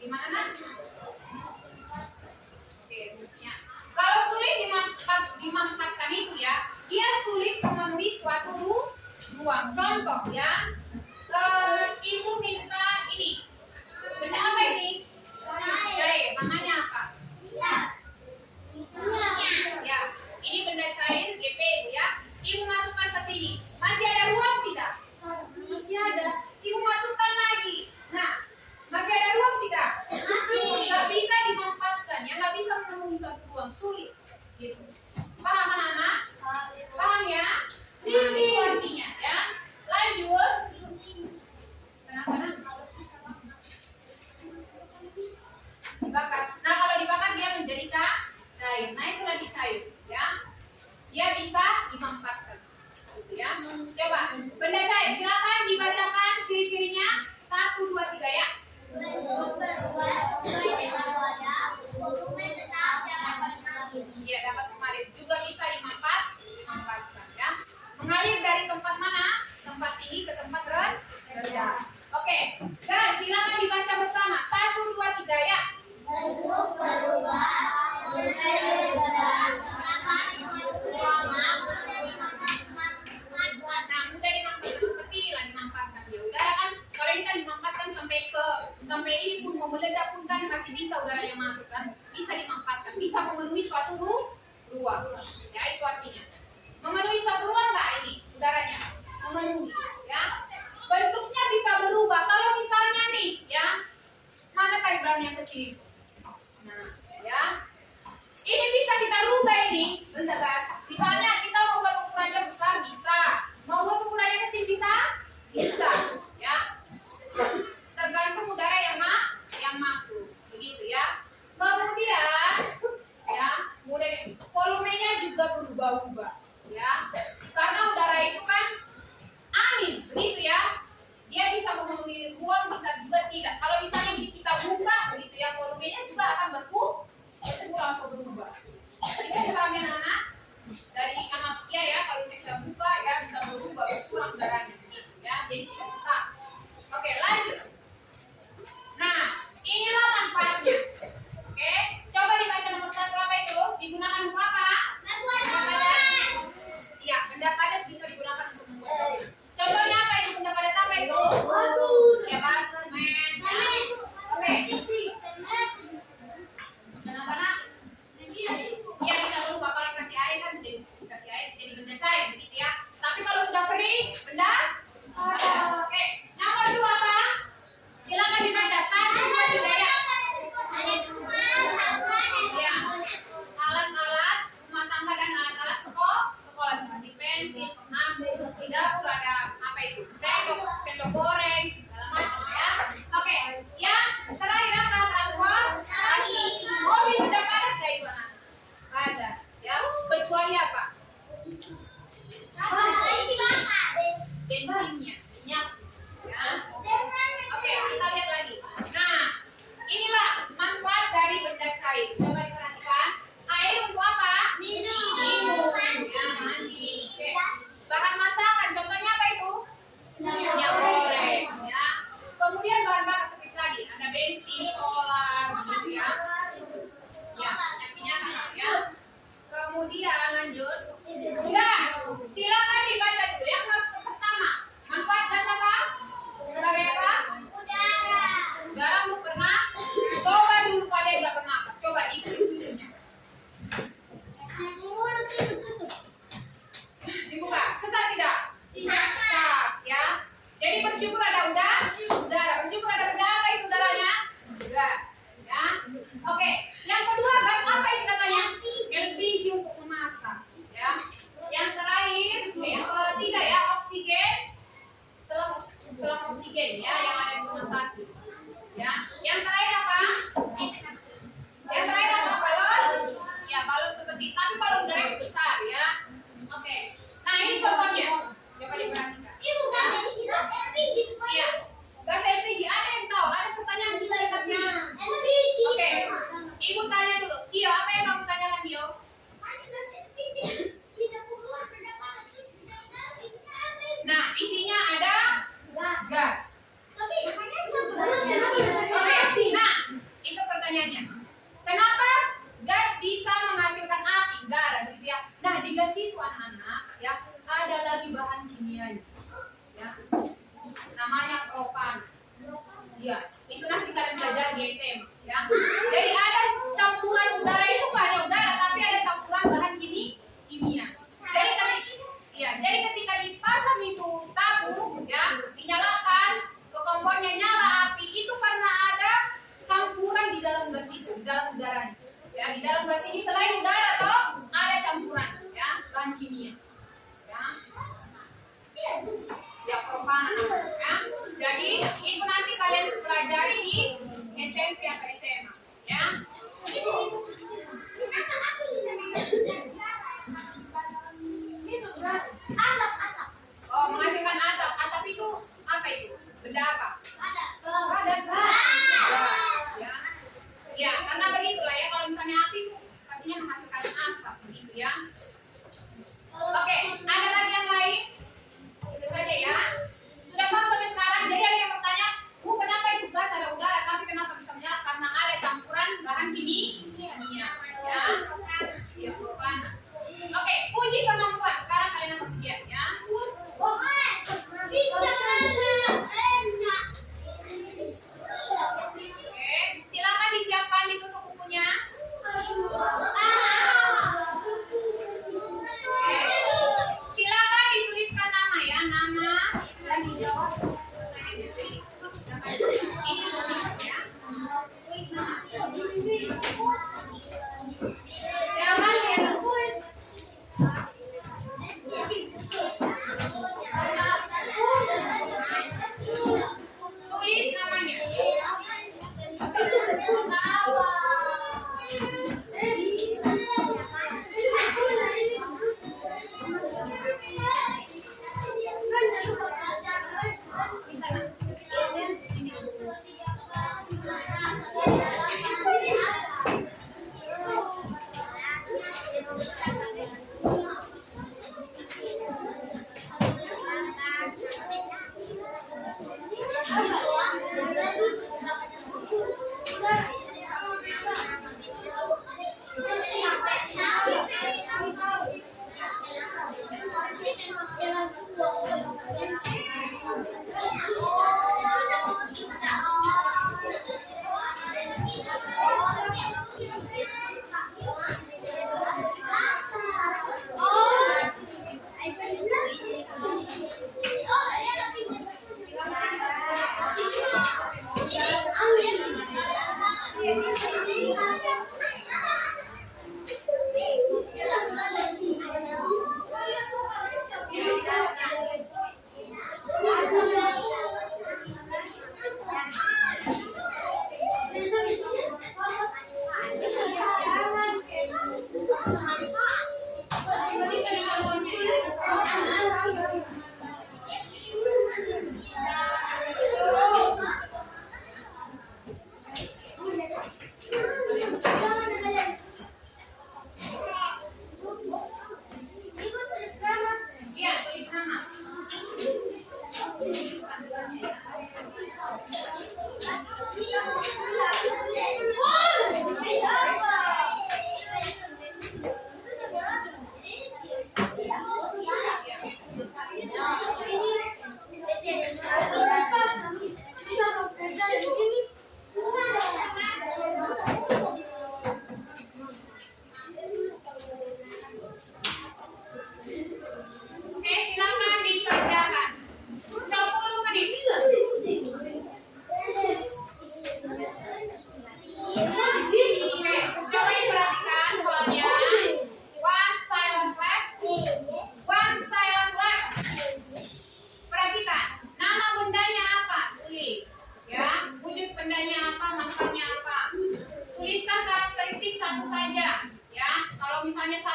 Gimana nak? Oke, ya. Kalau sulit dimampatkan itu ya, dia sulit memenuhi suatu ruang. Contoh ya, ibu minta ini. Benda apa ini? Cair. Namanya apa? Ya, ini benda cair GP ya. Ibu masukkan ke sini. Masih ada ruang tidak? Masih ada. Ibu masukkan lagi. Nah, masih ada ruang tidak? Masih. Nggak bisa dimanfaatkan. Ya, nggak bisa memenuhi suatu ruang. Sulit. Gitu. Paham anak-anak? Paham ya? Nah, itu artinya ya. Lanjut. Kenapa nak? Dibakar. Nah, kalau dibakar dia menjadi cair. Nah, itu lagi cair, ya. Dia bisa dimanfaatkan. Gitu ya. Coba, benda cair. Silakan dibacakan ciri-cirinya. 1, 2, 3 ya. Bentuk berubah sesuai dengan wadah, volume tetap dapat mengalir. Iya, dapat mengalir. Juga bisa dimanfaatkan, ya. Mengalir dari tempat mana? Tempat tinggi ke tempat rendah. Oke, guys, silakan dibaca bersama. 1, 2, 3 ya. Bentuk berubah, volume berubah, dapat memasuki ruangan, mudah dimanfaatkan. Nah, mudah dimanfaatkan seperti inilah dimanfaatkan. Ya udara kan, kalau ini kan dimanfaatkan sampai ini pun mau meledak pun kan masih bisa udaranya masuk kan, bisa dimanfaatkan, bisa memenuhi suatu ruang. Ya, itu artinya. Memenuhi suatu ruang nggak ini udaranya? Memenuhi, ya. Bentuknya bisa berubah. Kalau misalnya nih, ya, mana diagram yang kecil? Nah, ya. Ini bisa kita rubah ini, bentar guys. Misalnya kita mau buat ukurannya besar bisa, mau buat ukurannya kecil bisa, ya. Tergantung udara yang masuk, begitu ya. Kemudian, ya, kemudian volumenya juga berubah-ubah, ya. Karena udara itu kan angin, begitu ya. Dia bisa memenuhi ruang, bisa juga tidak. Kalau misalnya kita buka, begitu ya, volumenya juga akan berkurang atau berubah. Bisa dipahami anak-anak? Dari anak ya, kalau kita buka ya bisa berubah, berkurang udaranya, ya. Jadi tidak tetap. Oke, lanjut. Nah, inilah manfaatnya. Oke, coba dibaca nomor 1 apa itu? Digunakan untuk apa? Membuat Benda padat. Iya, benda padat bisa digunakan untuk membuat bangunan. Contohnya apa itu? Benda padat apa itu? bagus. Ya, batu, semen. Ya. Oke. Kenapa nak? tapi balon udara itu besar ya. Oke. Nah, ini contohnya. Coba diperhatikan. Ibu kasih kita LPG. Iya. Gas LPG ada yang tahu? Ada pertanyaan bisa dikasih. LPG. Oke. Ibu tanya dulu. Tio, apa yang kamu tanyakan, Tio? Ada gas LPG. Tidak perlu ada apa. Isinya apa? Nah, isinya ada Gas. gas. Tapi hanya satu. Oke. Nah, itu pertanyaannya. Kenapa gas bisa menghasilkan api, udara, begitu ya? Nah, di gas itu anak-anak, ya, ada lagi bahan kimianya, ya. Namanya propan. Iya, itu nanti kalian belajar di SMA, ya. Jadi ada campuran udara itu bukan hanya udara, tapi ada campuran bahan kimia. Jadi ketika dipasang itu tabung, ya, dinyalakan, ke kompornya nyala api itu karena ada campuran di dalam gas itu, di dalam udaranya. Ya, di dalam gas ini selain udara toh ada campuran, ya, bahan kimia. Ya. Ya, propan, ya. Jadi itu nanti kalian pelajari di SMP atau SMA, ya. Asap. Oh, menghasilkan asap. Asap itu apa itu? Benda apa? Ada gas. Ya. Ya, karena begitulah ya, kalau misalnya api itu pastinya menghasilkan asap, begitu ya. Oke, ada lagi yang lain? Itu saja ya. Sudah paham sampai sekarang? Jadi ada yang bertanya, Bu, kenapa itu gas ada udara, tapi kenapa bisa menyala? Karena ada campuran bahan kimia. Ya. Ya, propan. Oke, uji kemampuan. Sekarang kalian akan ujian ya. Oke, silakan disiapkan, ditutup bukunya. Silakan dituliskan nama ya, nama dan dijawab. Ini tulis ya. Tulis nama. Jangan ya. Tulis namanya.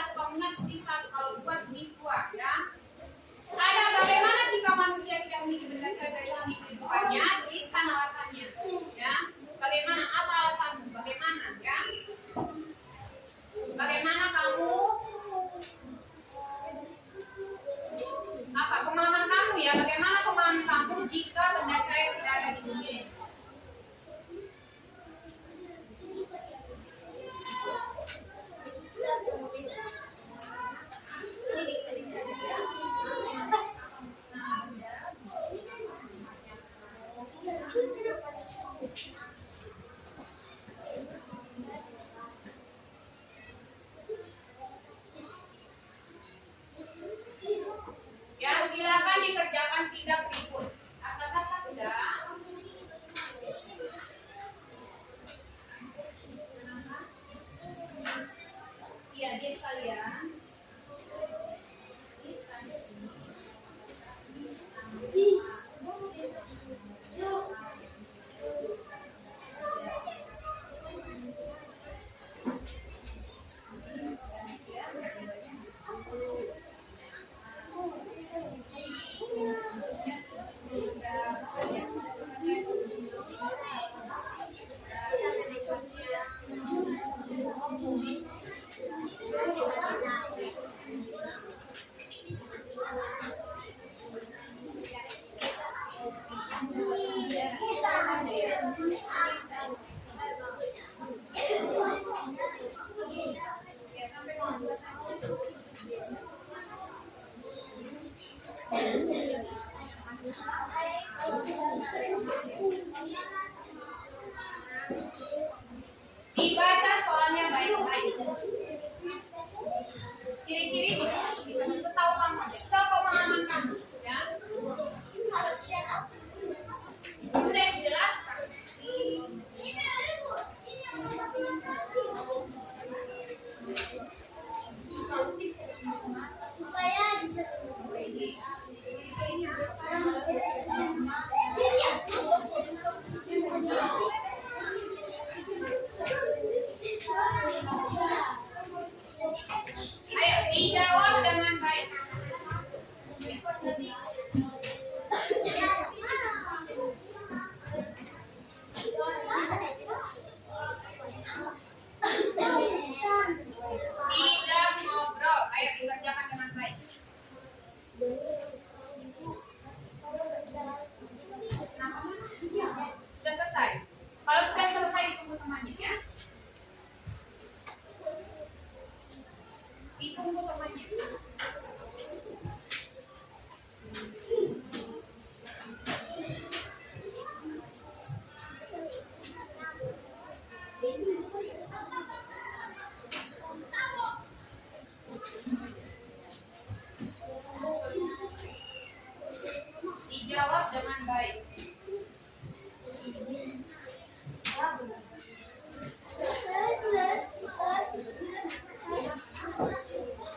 satu bangunan tulis satu, kalau dua tulis dua, ya. Ada bagaimana jika manusia tidak memiliki benda cair di kehidupannya, tuliskan alasannya, ya. Bagaimana, apa alasanmu? Bagaimana, ya? Bagaimana kamu? Apa pemahaman kamu, ya? Bagaimana pemahaman kamu jika benda cair tidak ada di dunia? Ya, silakan dikerjakan tidak berikut. Atas apa sudah? Iya, jadi kalian. Yuk. Dibaca soalnya baik-baik. Ciri-ciri bisa tahu kamu aja. Sepemahaman kamu, ya. Sudah dijelaskan. Supaya bisa Ayo dijawab dengan baik. Tidak ngobrol. Ayo dikerjakan dengan baik. Sudah selesai. Kalau sudah selesai ditunggu temannya, ya. Ditunggu temannya. Dijawab dengan baik.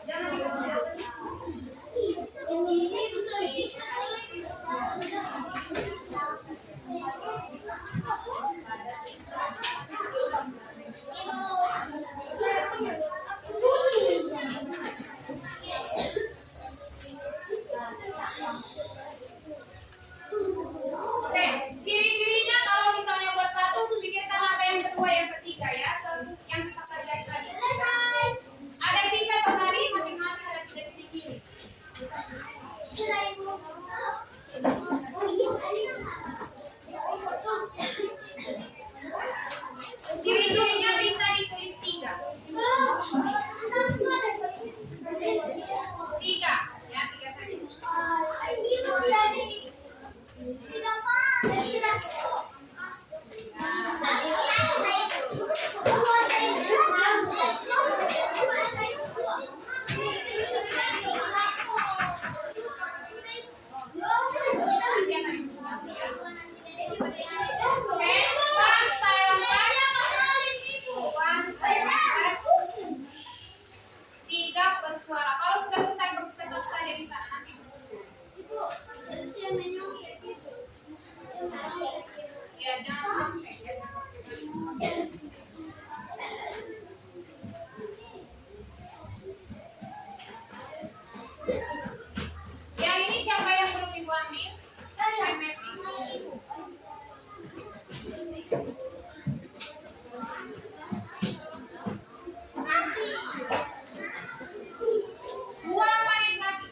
Jangan dijawab. Oke, ciri-cirinya kalau misalnya buat satu, pikirkan apa yang kedua, yang ketiga, ya. Yang kita pelajari tadi. Ada 3 tadi, masing-masing ada 3 ciri-ciri. Ciri-cirinya bisa ditulis 3. 3, ya, 3 saja. Oke, one silent one silent 3 bersuara. Kalau sudah selesai tetap saja di sana nanti. Ya, jangan sampai. Yang ini siapa yang belum ibu ambil? Time mapping. Dua menit lagi.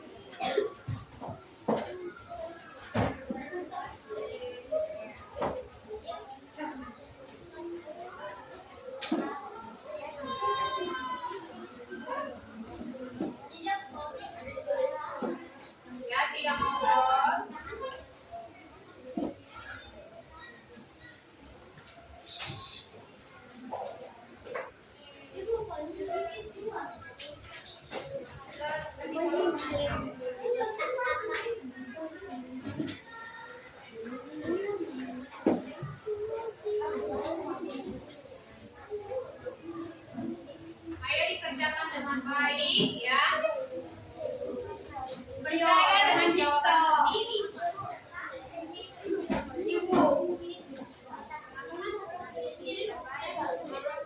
Ya, tidak ngobrol. Ayo dikerjakan dengan baik ya. Percaya dengan jawaban sendiri.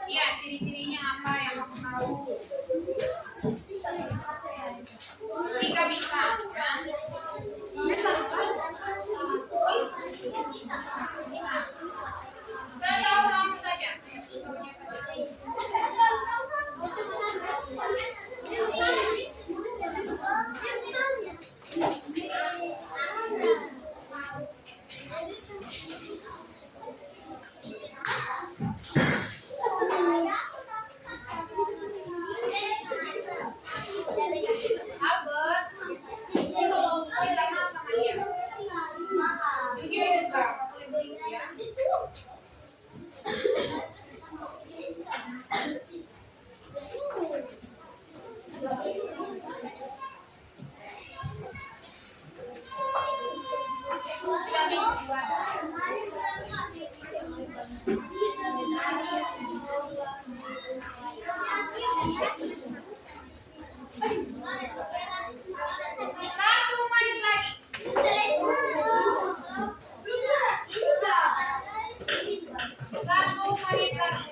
Iya, ciri-cirinya apa yang kamu tahu? Tiga bisa. Ya. Setahu kamu saja. Albert, kita mau sama dia. Juga juga, boleh beli ya. Kita minggu dua. Satu menit lagi. Satu menit lagi.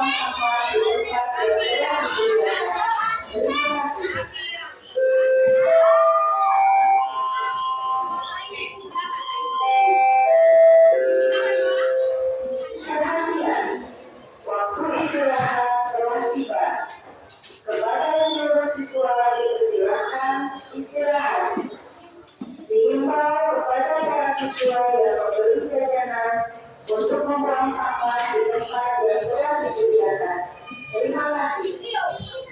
membuang sampah di tempat yang telah disediakan. Terima kasih. Perhatian, waktu istirahat telah tiba. Kepada seluruh siswa dipersilakan istirahat. Diimbau kepada para siswa yang membeli jajanan untuk membuang sampah di tempat yang telah disediakan. Terima kasih.